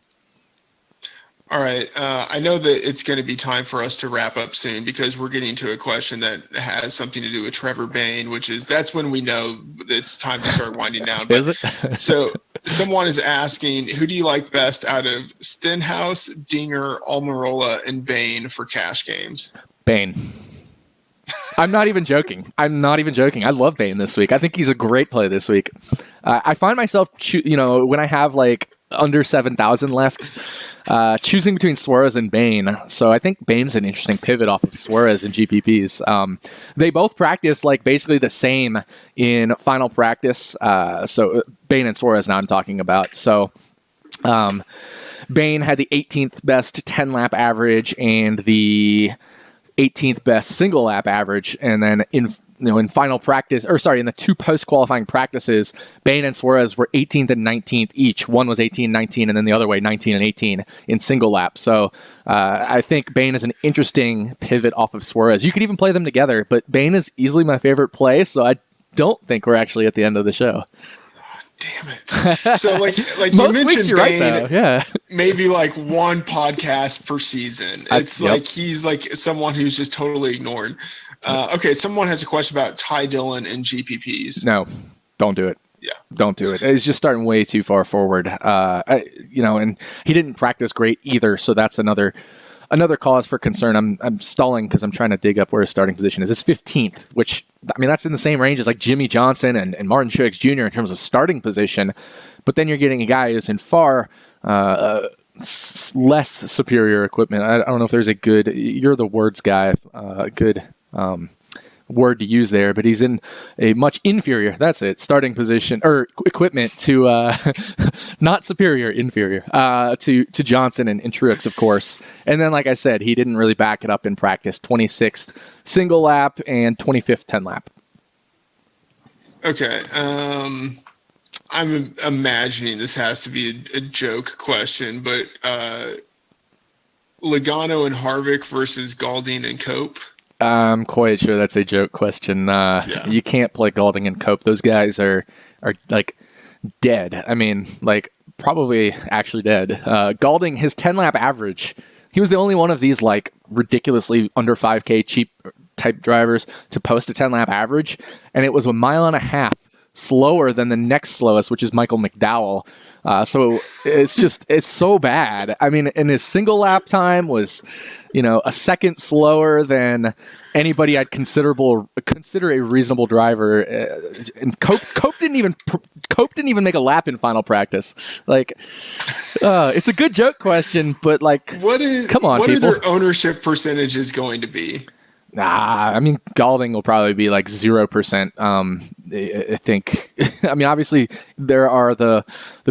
All right. I know that it's going to be time for us to wrap up soon because we're getting to a question that has something to do with Trevor Bayne, that's when we know it's time to start winding down. But, is it? So someone is asking, who do you like best out of Stenhouse, Dinger, Almirola, and Bayne for cash games? Bayne. I'm not even joking. I love Bayne this week. I think he's a great play this week. I find myself, when I have under 7,000 left, choosing between Suarez and Bayne. So I think Bayne's an interesting pivot off of Suarez and GPPs. They both practice basically the same in final practice. So Bayne and Suarez now I'm talking about. So Bayne had the 18th best 10-lap average and the 18th best single lap average, and then in final practice, in the 2 post-qualifying practices, Bayne and Suarez were 18th and 19th each. One was 18, 19, and then the other way 19 and 18 in single lap. So I think Bayne is an interesting pivot off of Suarez. You could even play them together, but Bayne is easily my favorite play, so I don't think we're actually at the end of the show. Damn it. So like you mentioned Bayne, right, yeah. Maybe one podcast per season. It's he's someone who's just totally ignored. Okay, someone has a question about Ty Dillon and GPPs. No, don't do it. Yeah. Don't do it. It's just starting way too far forward. And he didn't practice great either, so that's another cause for concern. I'm stalling because I'm trying to dig up where his starting position is. It's 15th, which, that's in the same range as Jimmy Johnson and Martin Truex Jr. in terms of starting position. But then you're getting a guy who's in far less superior equipment. I don't know if there's a good, you're the words guy, good word to use there, but he's in a much inferior, that's it, starting position or equipment to not superior, inferior to Johnson and Truex, of course. And then, like I said, he didn't really back it up in practice. 26th single lap and 25th 10 lap. Okay. I'm imagining this has to be a joke question, but Logano and Harvick versus Galding and Cope. I'm quite sure that's a joke question. You can't play Galding and Cope. Those guys are dead. Probably actually dead. Galding, his 10-lap average, he was the only one of these ridiculously under 5K cheap type drivers to post a 10-lap average, and it was 1.5 miles slower than the next slowest, which is Michael McDowell. So it's so bad. And his single lap time was, a second slower than anybody I'd consider a reasonable driver. And Cope didn't even make a lap in final practice. It's a good joke question, but come on, what people. are their ownership percentages going to be? Galding will probably be 0%. I think. Obviously, there are the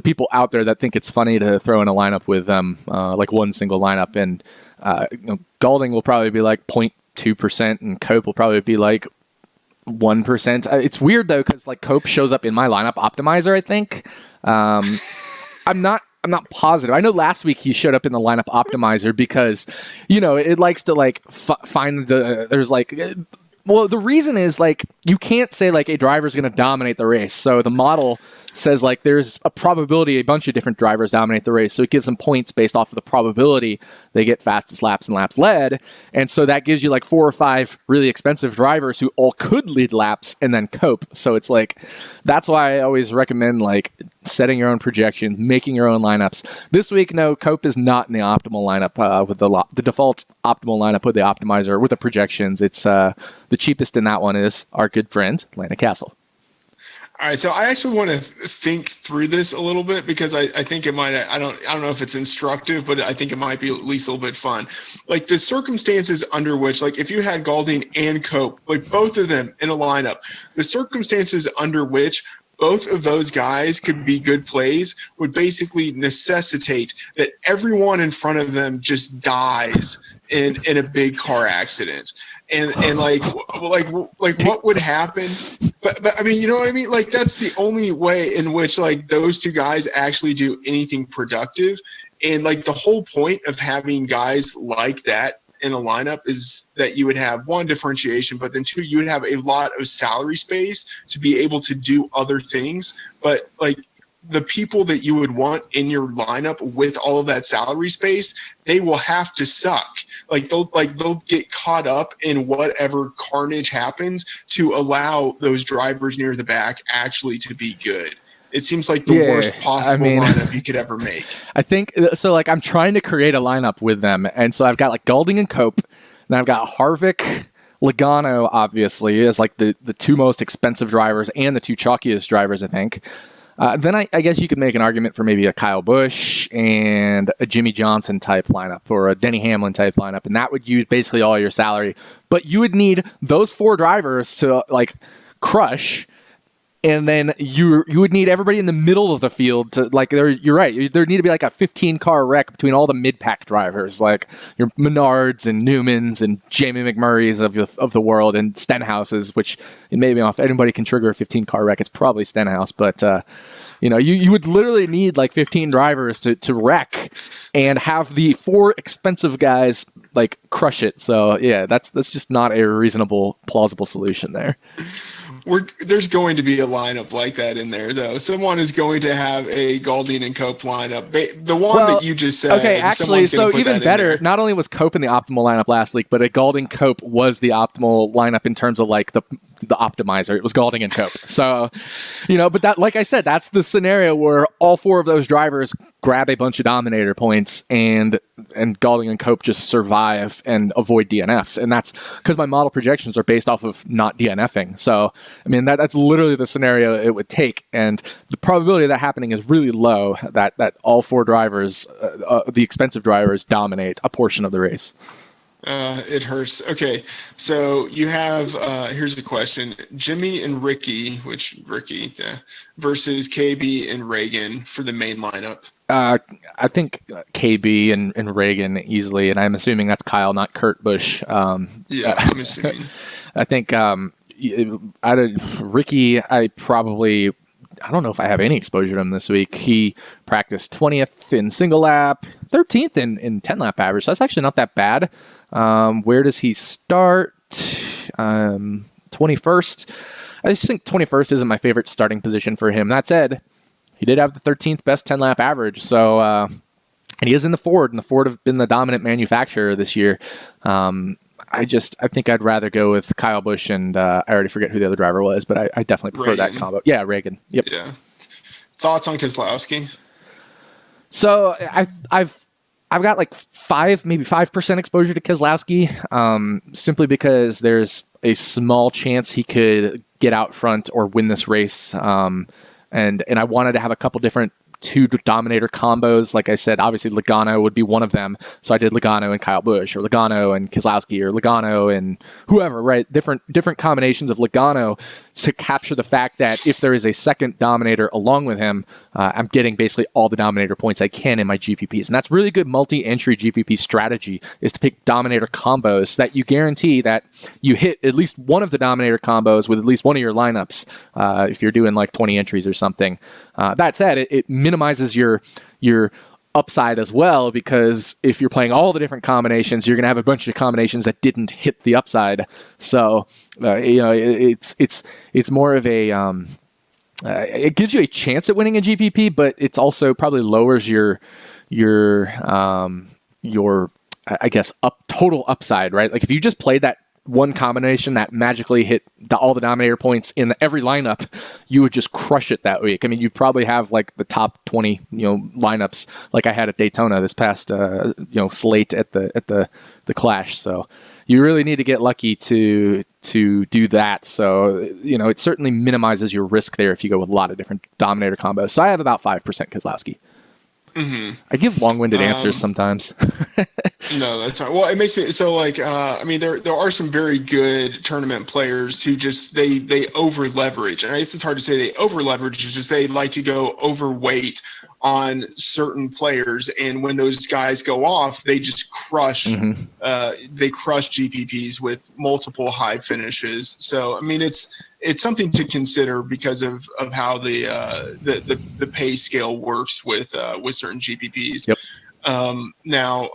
people out there that think it's funny to throw in a lineup with them, one single lineup, and Galding will probably be 0.2%, and Cope will probably be 1%. It's weird though, because Cope shows up in my lineup optimizer. I think. I'm not positive. I know last week he showed up in the lineup optimizer because, it likes to like find there's like. Well, the reason is like you can't say like a driver's going to dominate the race. So the model says like there's a probability a bunch of different drivers dominate the race. So it gives them points based off of the probability they get fastest laps and laps led. And so that gives you like 4 or 5 really expensive drivers who all could lead laps and then cope. So it's like that's why I always recommend like setting your own projections, making your own lineups. This week, no, cope is not in the optimal lineup with the default optimal lineup with the optimizer with the projections. It's the cheapest in that one is our good friend Lana Castle. All right, so I actually want to think through this a little bit because I think it might. I don't know if it's instructive, but I think it might be at least a little bit fun. Like the circumstances under which, like if you had Galding and Cope, like both of them in a lineup, the circumstances under which both of those guys could be good plays would basically necessitate that everyone in front of them just dies in a big car accident. And like what would happen? But I mean, you know what I mean? Like that's the only way in which like those two guys actually do anything productive. And like the whole point of having guys like that in a lineup is that you would have one differentiation, but then two, you would have a lot of salary space to be able to do other things. But like the people that you would want in your lineup with all of that salary space, they will have to suck. They'll get caught up in whatever carnage happens to allow those drivers near the back actually to be good. It seems like the worst possible lineup you could ever make. I think so. Like I'm trying to create a lineup with them, and so I've got like Galding and Cope, then I've got Harvick, Logano, obviously as like the 2 most expensive drivers and the 2 chalkiest drivers, I think. Then I guess you could make an argument for maybe a Kyle Busch and a Jimmy Johnson type lineup or a Denny Hamlin type lineup, and that would use basically all your salary. But you would need those 4 drivers to like crush, and then you would need everybody in the middle of the field to like. You're right. There need to be like a 15-car wreck between all the mid-pack drivers, like your Menards and Newmans and Jamie McMurray's of the world and Stenhouses. Which maybe if anybody can trigger a 15-car wreck, it's probably Stenhouse. But you would literally need like 15 drivers to wreck and have the 4 expensive guys like crush it. So yeah, that's just not a reasonable, plausible solution there. There's going to be a lineup like that in there, though. Someone is going to have a Galding and Cope lineup. The one that you just said. Okay, actually, so even better, not only was Cope in the optimal lineup last week, but a Galding Cope was the optimal lineup in terms of like the optimizer. It was Galding and Cope. So, but that, like I said, that's the scenario where all 4 of those drivers grab a bunch of dominator points and Galding and Cope just survive and avoid DNFs. And that's because my model projections are based off of not DNFing. So, I mean, that's literally the scenario it would take. And the probability of that happening is really low, that all 4 drivers, the expensive drivers, dominate a portion of the race. It hurts. Okay, so you have, here's the question. Jimmy and Ricky versus KB and Reagan for the main lineup. I think KB and Reagan easily, and I'm assuming that's Kyle, not Kurt Busch. I'm assuming. I think Ricky, I don't know if I have any exposure to him this week. He practiced 20th in single lap, 13th in 10 lap average. So that's actually not that bad. Where does he start? 21st. I just think 21st isn't my favorite starting position for him. That said, he did have the 13th best 10 lap average. So, and he is in the Ford, and the Ford have been the dominant manufacturer this year. I think I'd rather go with Kyle Busch and I already forget who the other driver was, but I definitely prefer that combo. Yeah, Reagan. Yep. Yeah. Thoughts on Keselowski? So I've got like 5% exposure to Keselowski, simply because there's a small chance he could get out front or win this race. And I wanted to have a couple different 2 dominator combos. Like I said, obviously Logano would be one of them. So I did Logano and Kyle Busch, or Logano and Keselowski, or Logano and whoever, right? Different combinations of Logano to capture the fact that if there is a second Dominator along with him, I'm getting basically all the Dominator points I can in my GPPs. And that's really good multi-entry GPP strategy, is to pick Dominator combos that you guarantee that you hit at least one of the Dominator combos with at least one of your lineups if you're doing like 20 entries or something. That said, it minimizes your upside as well, because if you're playing all the different combinations, you're going to have a bunch of combinations that didn't hit the upside. So it's more of a it gives you a chance at winning a GPP, but it's also probably lowers your I guess total upside, right? Like if you just played that one combination that magically hit all the Dominator points in every lineup, you would just crush it that week. I mean, you'd probably have like the top 20, lineups like I had at Daytona this past, slate at the Clash. So you really need to get lucky to do that. So, it certainly minimizes your risk there if you go with a lot of different Dominator combos. So I have about 5% Kozlowski. Mm-hmm. I give long-winded answers sometimes. No, that's not. Well, it makes me so like. There are some very good tournament players who just they over leverage, and I guess it's hard to say they over leverage. It's just they like to go overweight on certain players, and when those guys go off, they just crush. Mm-hmm. They crush GPPs with multiple high finishes. So I mean, it's something to consider because of how the pay scale works with certain GPPs. Yep. Now,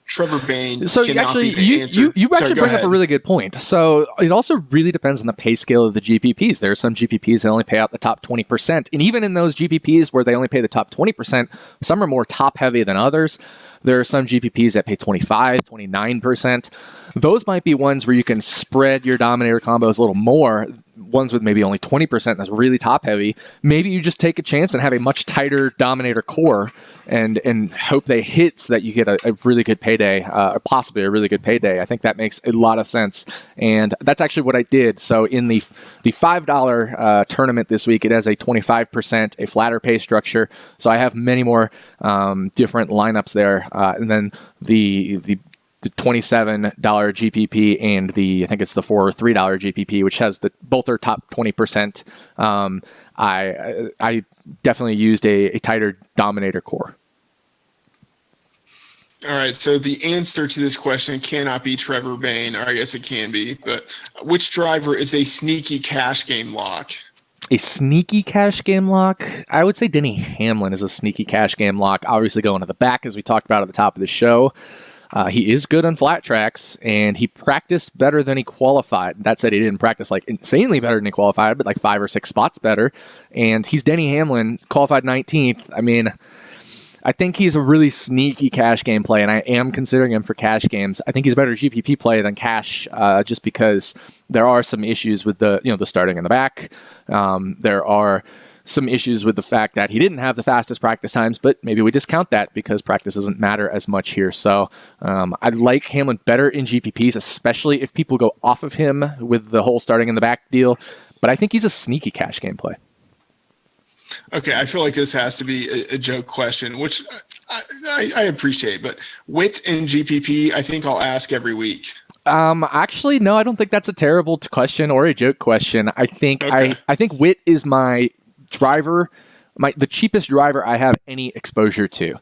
Trevor Bayne. So cannot actually, be the answer. you Sorry, actually bring up a really good point. So it also really depends on the pay scale of the GPPs. There are some GPPs that only pay out the top 20%, and even in those GPPs where they only pay the top 20%, some are more top heavy than others. There are some GPPs that pay 25, 29%. Those might be ones where you can spread your Dominator combos a little more. Ones with maybe only 20% that's really top heavy. Maybe you just take a chance and have a much tighter Dominator core and hope they hit so that you get a really good payday, or possibly a really good payday. I think that makes a lot of sense. And that's actually what I did. So in the $5 tournament this week, it has a 25%, a flatter pay structure. So I have many more different lineups there. And then the $27 GPP and I think it's the $4 or $3 GPP, which has both are top 20%. I definitely used a tighter Dominator core. All right, so the answer to this question cannot be Trevor Bayne, or I guess it can be, but which driver is a sneaky cash game lock? A sneaky cash game lock? I would say Denny Hamlin is a sneaky cash game lock. Obviously going to the back, as we talked about at the top of the show. He is good on flat tracks, and he practiced better than he qualified. That said, he didn't practice like insanely better than he qualified, but like 5 or 6 spots better. And he's Denny Hamlin, qualified 19th. I mean, I think he's a really sneaky cash game play, and I am considering him for cash games. I think he's a better GPP play than cash, just because there are some issues with the starting in the back. There are some issues with the fact that he didn't have the fastest practice times, but maybe we discount that because practice doesn't matter as much here. So I like Hamlin better in GPPs, especially if people go off of him with the whole starting in the back deal. But I think he's a sneaky cash game play. Okay, I feel like this has to be a joke question, which I appreciate, but Witt in GPP, I think I'll ask every week. Actually, no, I don't think that's a terrible question or a joke question. I think I think Witt is my driver, the cheapest driver I have any exposure to.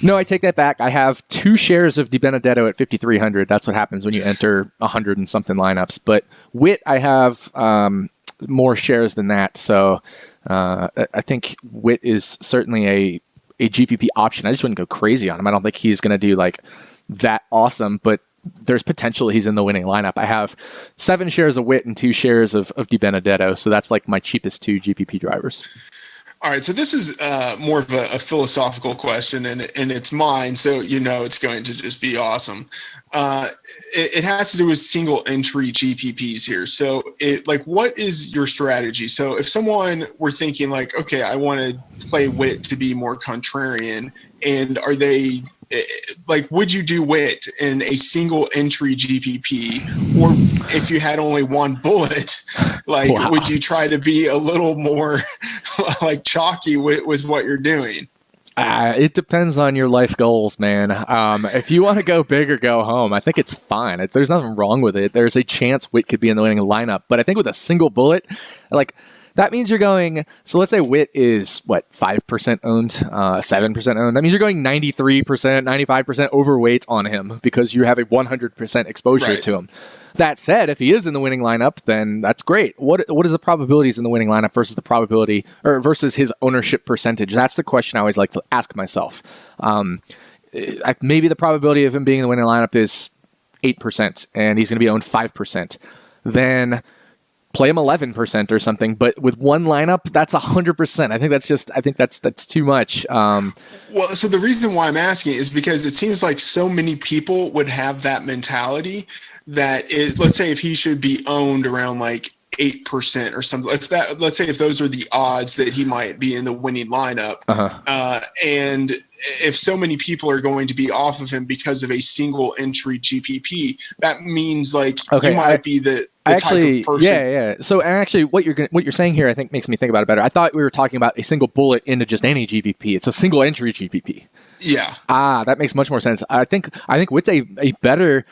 No, I take that back. I have 2 shares of DiBenedetto at 5,300. That's what happens when you enter 100 and something lineups. But Witt, I have more shares than that. So I think Witt is certainly a GPP option. I just wouldn't go crazy on him. I don't think he's going to do like that awesome, but there's potential he's in the winning lineup. I have 7 shares of Witt and 2 shares of DiBenedetto, so that's like my cheapest 2 GPP drivers. All right, so this is more of a philosophical question, and it's mine, so it's going to just be awesome. It has to do with single entry GPPs here. So, what is your strategy? So, if someone were thinking like, okay, I want to play Witt to be more contrarian, and are they would you do Witt in a single entry GPP, or if you had only one bullet, Wow. Would you try to be a little more chalky with what you're doing? It depends on your life goals, man. If you want to go big or go home, I think it's fine. There's nothing wrong with it. There's a chance Witt could be in the winning lineup, but I think with a single bullet, like that means you're going. So let's say Witt is 5% owned, 7% owned. That means you're going 93%, 95% overweight on him because you have a 100% exposure to him. That said, if he is in the winning lineup, then that's great. What is the probabilities in the winning lineup versus the probability or versus his ownership percentage? That's the question I always like to ask myself. Maybe the probability of him being in the winning lineup is 8%, and he's going to be owned 5%. Then play him 11% or something. But with one lineup, that's 100%. I think that's too much. Well, so the reason why I'm asking is because it seems like so many people would have that mentality. That is, let's say if he should be owned around like 8% or something. Let's say if those are the odds that he might be in the winning lineup, and if so many people are going to be off of him because of a single entry GPP, that means like you might be the type of person. Yeah. So actually, what you're saying here, I think makes me think about it better. I thought we were talking about a single bullet into just any GPP. It's a single entry GPP. Yeah. That makes much more sense. I think Witt's a better.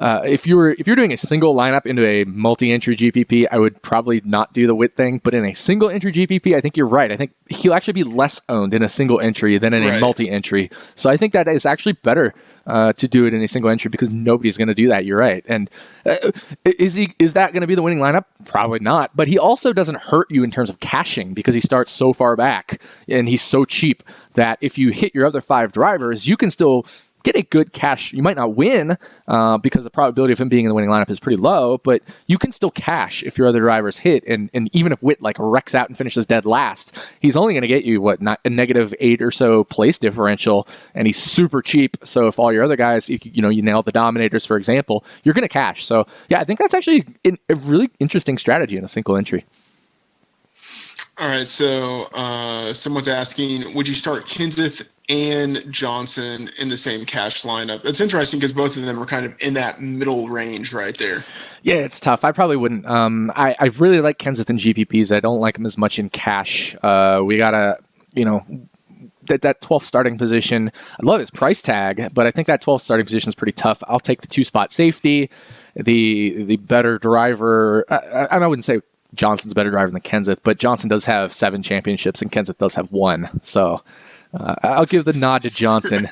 If you're doing a single lineup into a multi-entry GPP, I would probably not do the Witt thing. But in a single entry GPP, I think you're right. I think he'll actually be less owned in a single entry than in a multi-entry. So I think that is actually better to do it in a single entry because nobody's going to do that. You're right. And is that going to be the winning lineup? Probably not. But he also doesn't hurt you in terms of caching because he starts so far back and he's so cheap that if you hit your other 5 drivers, you can still get a good cash. You might not win because the probability of him being in the winning lineup is pretty low, but you can still cash if your other drivers hit. And even if Witt wrecks out and finishes dead last, he's only going to get you not a -8 or so place differential, and he's super cheap. So if all your other guys, you nail the dominators, for example, you're going to cash. So yeah, I think that's actually a really interesting strategy in a single entry. All right, so someone's asking, would you start Kenseth and Johnson in the same cash lineup? It's interesting because both of them are kind of in that middle range right there. Yeah, it's tough. I probably wouldn't. I really like Kenseth in GPPs. I don't like him as much in cash. We got to, that 12th starting position. I love his price tag, but I think that 12th starting position is pretty tough. I'll take the 2-spot safety, the better driver. I wouldn't say Johnson's a better driver than Kenseth, but Johnson does have 7 championships and Kenseth does have 1. So I'll give the nod to Johnson.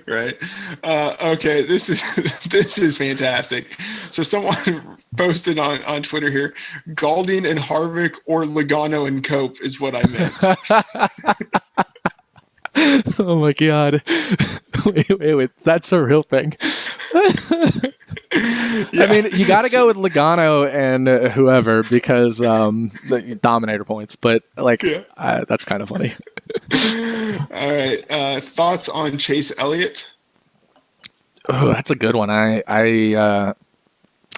Right. Okay. This is fantastic. So someone posted on Twitter here, Galding and Harvick or Logano and Cope is what I meant. Oh my God. Wait. That's a real thing. Yeah, I mean, you got to go with Logano and whoever because the dominator points, but that's kind of funny. All right. Thoughts on Chase Elliott? Oh, that's a good one. I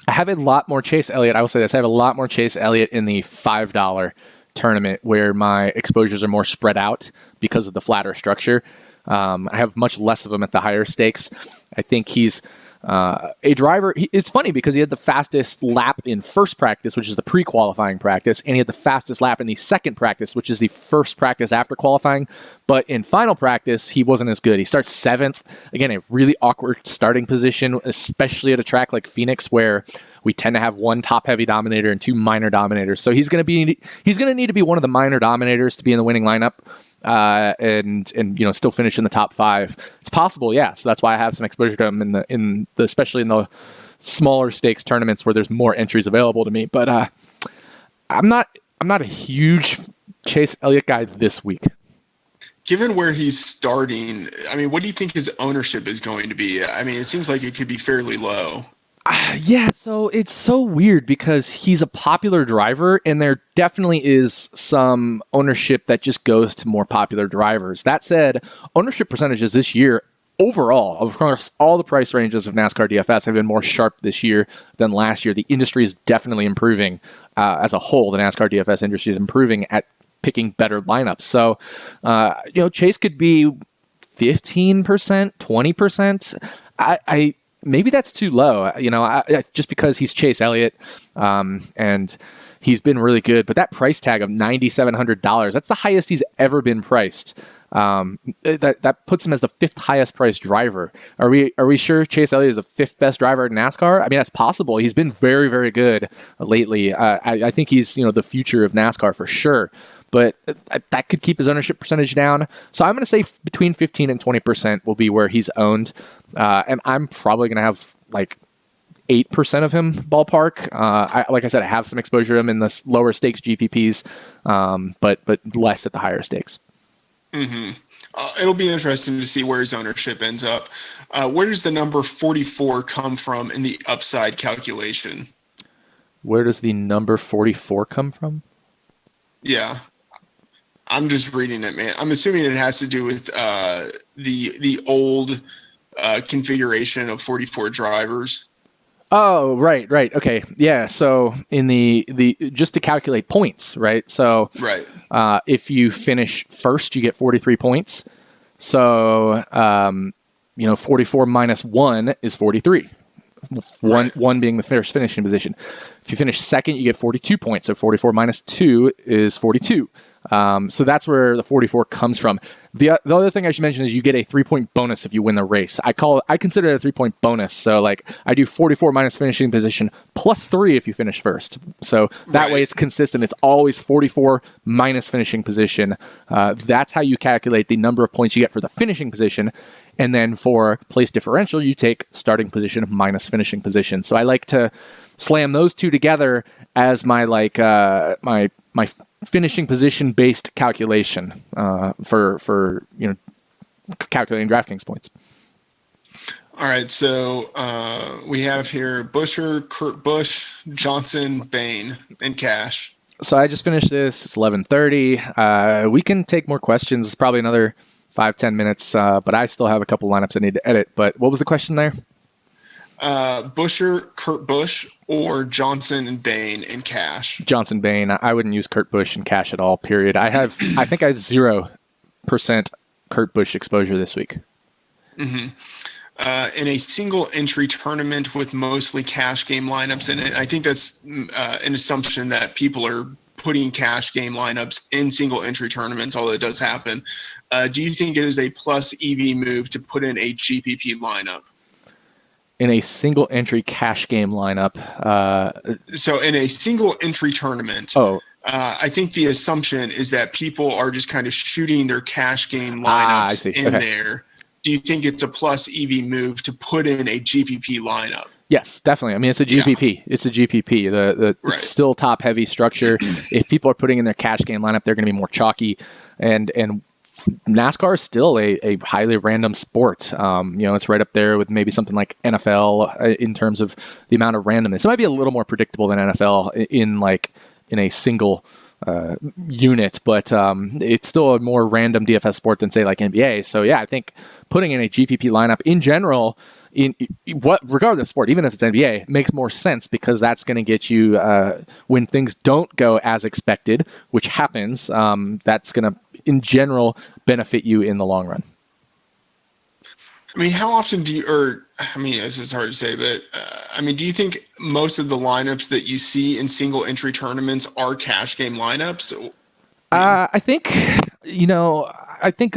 have a lot more Chase Elliott. I will say this. I have a lot more Chase Elliott in the $5 tournament where my exposures are more spread out because of the flatter structure. I have much less of him at the higher stakes. I think he's a driver. It's funny because he had the fastest lap in first practice, which is the pre-qualifying practice, and he had the fastest lap in the second practice, which is the first practice after qualifying. But in final practice, he wasn't as good. He starts 7th. Again, a really awkward starting position, especially at a track like Phoenix, where we tend to have 1 top-heavy dominator and 2 minor dominators. So he's going to need to be one of the minor dominators to be in the winning lineup. And still finish in the top 5. It's possible, yeah. So that's why I have some exposure to him especially in the smaller stakes tournaments where there's more entries available to me. But I'm not a huge Chase Elliott guy this week. Given where he's starting, I mean, what do you think his ownership is going to be? I mean, it seems like it could be fairly low. Yeah, so it's so weird because he's a popular driver and there definitely is some ownership that just goes to more popular drivers. That said, ownership percentages this year overall, across all the price ranges of NASCAR DFS, have been more sharp this year than last year. The industry is definitely improving as a whole. The NASCAR DFS industry is improving at picking better lineups. So, Chase could be 15%, 20%. Maybe that's too low, just because he's Chase Elliott, and he's been really good. But that price tag of $9,700, that's the highest he's ever been priced. That puts him as the 5th highest priced driver. Are we sure Chase Elliott is the 5th best driver in NASCAR? I mean, that's possible. He's been very, very good lately. I think he's the future of NASCAR for sure. But that could keep his ownership percentage down. So I'm going to say between 15 and 20% will be where he's owned. And I'm probably going to have like 8% of him ballpark. Like I said, I have some exposure to him in the lower stakes GPPs, but less at the higher stakes. Mm-hmm. It'll be interesting to see where his ownership ends up. Where does the number 44 come from in the upside calculation? Where does the number 44 come from? Yeah. I'm just reading it, man. I'm assuming it has to do with the old configuration of 44 drivers. Oh, right. Okay. Yeah. So in the just to calculate points, right? So right. If you finish first, you get 43 points. So 44 minus 1 is 43. One being the first finishing position. If you finish second, you get 42 points. So 44 minus 2 is 42. So that's where the 44 comes from. The other thing I should mention is you get a 3-point bonus if you win the race. I consider it a 3-point bonus. So like I do 44 minus finishing position plus 3 if you finish first. So that way it's consistent. It's always 44 minus finishing position. That's how you calculate the number of points you get for the finishing position. And then for place differential, you take starting position minus finishing position. So I like to slam those two together as my my finishing position based calculation for calculating DraftKings points. All right, so we have here Buescher, Kurt Busch, Johnson, Bain, and Cash. So I just finished this. It's 11:30. We can take more questions. It's probably another 5-10 minutes, but I still have a couple lineups I need to edit. But what was the question there? Buescher, Kurt Busch, or Johnson and Bain and Cash. Johnson, Bain. I wouldn't use Kurt Busch and Cash at all. Period. I think I have 0% Kurt Busch exposure this week. Mm-hmm. In a single entry tournament with mostly cash game lineups in it, I think that's an assumption that people are putting cash game lineups in single entry tournaments, although it does happen. Do you think it is a plus EV move to put in a GPP lineup? In a single entry cash game lineup. So in a single entry tournament, I think the assumption is that people are just kind of shooting their cash game lineups in there. Do you think it's a plus EV move to put in a GPP lineup? Yes, definitely. I mean, it's a GPP. Yeah. It's a GPP. It's still top heavy structure. If people are putting in their cash game lineup, they're going to be more chalky. And NASCAR is still a highly random sport. It's right up there with maybe something like NFL in terms of the amount of randomness. It might be a little more predictable than NFL in a single unit, but it's still a more random DFS sport than say like NBA. So yeah, I think putting in a GPP lineup in general, regardless of sport, even if it's NBA, makes more sense because that's going to get you when things don't go as expected, which happens. That's going to, in general, benefit you in the long run. I mean, how often do you, this is hard to say, but do you think most of the lineups that you see in single entry tournaments are cash game lineups? I think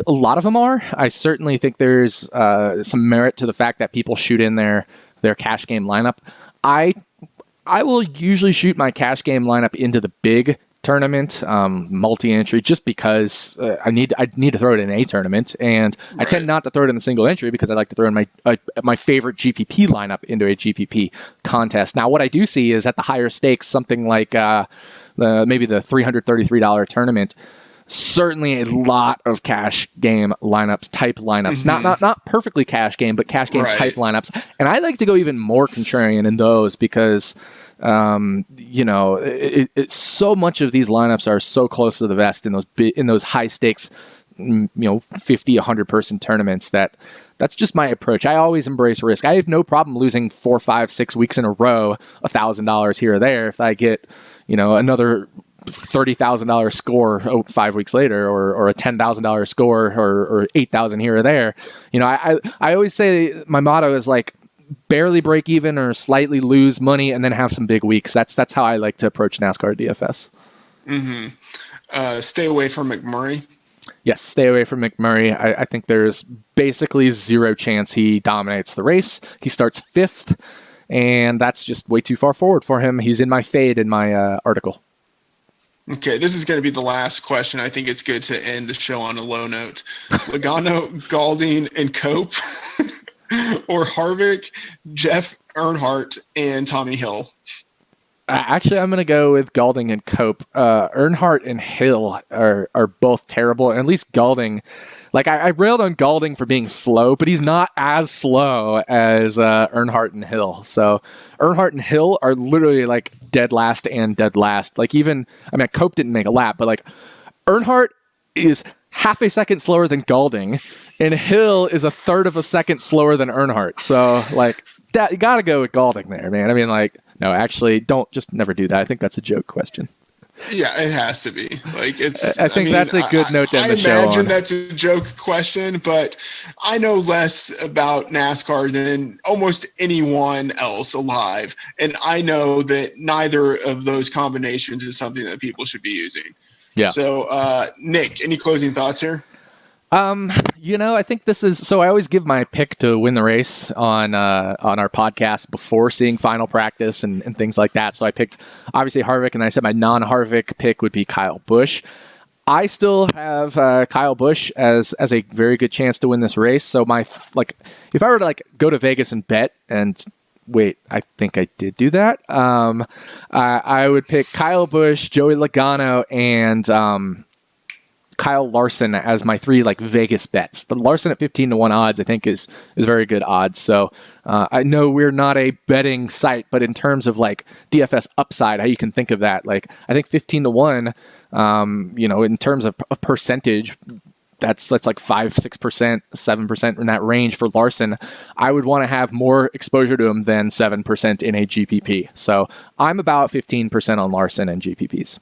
a lot of them are. I certainly think there's some merit to the fact that people shoot in their cash game lineup. I will usually shoot my cash game lineup into the big tournament, multi-entry, just because I need to throw it in a tournament, and I tend not to throw it in the single entry because I like to throw in my favorite GPP lineup into a GPP contest. Now, what I do see is at the higher stakes, something like maybe the $333 tournament, certainly a lot of cash game lineups, type lineups, not perfectly cash game, but cash game type lineups, and I like to go even more contrarian in those because it's so much of these lineups are so close to the vest in those high stakes, 50, 100 person tournaments that's just my approach. I always embrace risk. I have no problem losing 4, 5, 6 weeks in a row, $1,000 here or there if I get, another $30,000 score 5 weeks later, or a $10,000 score, or $8,000 here or there. I always say my motto is like, barely break even or slightly lose money and then have some big weeks. That's how I like to approach NASCAR DFS. Stay away from McMurray. Yes, stay away from McMurray. I think there's basically zero chance he dominates the race. He starts 5th, and that's just way too far forward for him. He's in my fade in my article. Okay, this is going to be the last question. I think it's good to end the show on a low note. Logano, Galding, and Cope, or Harvick, Jeff Earnhardt, and Tommy Hill. Actually, I'm going to go with Galding and Cope. Earnhardt and Hill are both terrible. And at least Galding, like I railed on Galding for being slow, but he's not as slow as Earnhardt and Hill. So Earnhardt and Hill are literally like dead last and dead last. Like Cope didn't make a lap, but like Earnhardt is half a second slower than Galding, and Hill is a third of a second slower than Earnhardt. So like that, you got to go with Galding there, man. I mean, like. No, actually, don't just never do that. I think that's a joke question. Yeah, it has to be. Like I think that's a good note to end the show on. I imagine that's a joke question, but I know less about NASCAR than almost anyone else alive, and I know that neither of those combinations is something that people should be using. Yeah. So, Nick, any closing thoughts here? I think this is so. I always give my pick to win the race on our podcast before seeing final practice and things like that. So I picked obviously Harvick, and I said my non-Harvick pick would be Kyle Busch. I still have Kyle Busch as a very good chance to win this race. So if I were to go to Vegas and bet and wait, I think I did do that. I would pick Kyle Busch, Joey Logano, and Kyle Larson as my 3 Vegas bets. The Larson at 15-1 odds I think is very good odds. So I know we're not a betting site, but in terms of DFS upside, how you can think of that, I think 15-1, in terms of a percentage, that's 5-6%, 7% in that range for Larson. I would want to have more exposure to him than 7% in a GPP. So I'm about 15% on Larson and GPPs.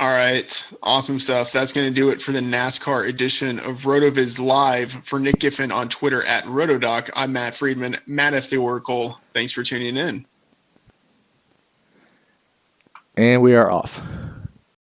All right. Awesome stuff. That's going to do it for the NASCAR edition of RotoViz Live. For Nick Giffen on Twitter at RotoDoc, I'm Matt Friedman, Matt F. the Oracle. Thanks for tuning in. And we are off.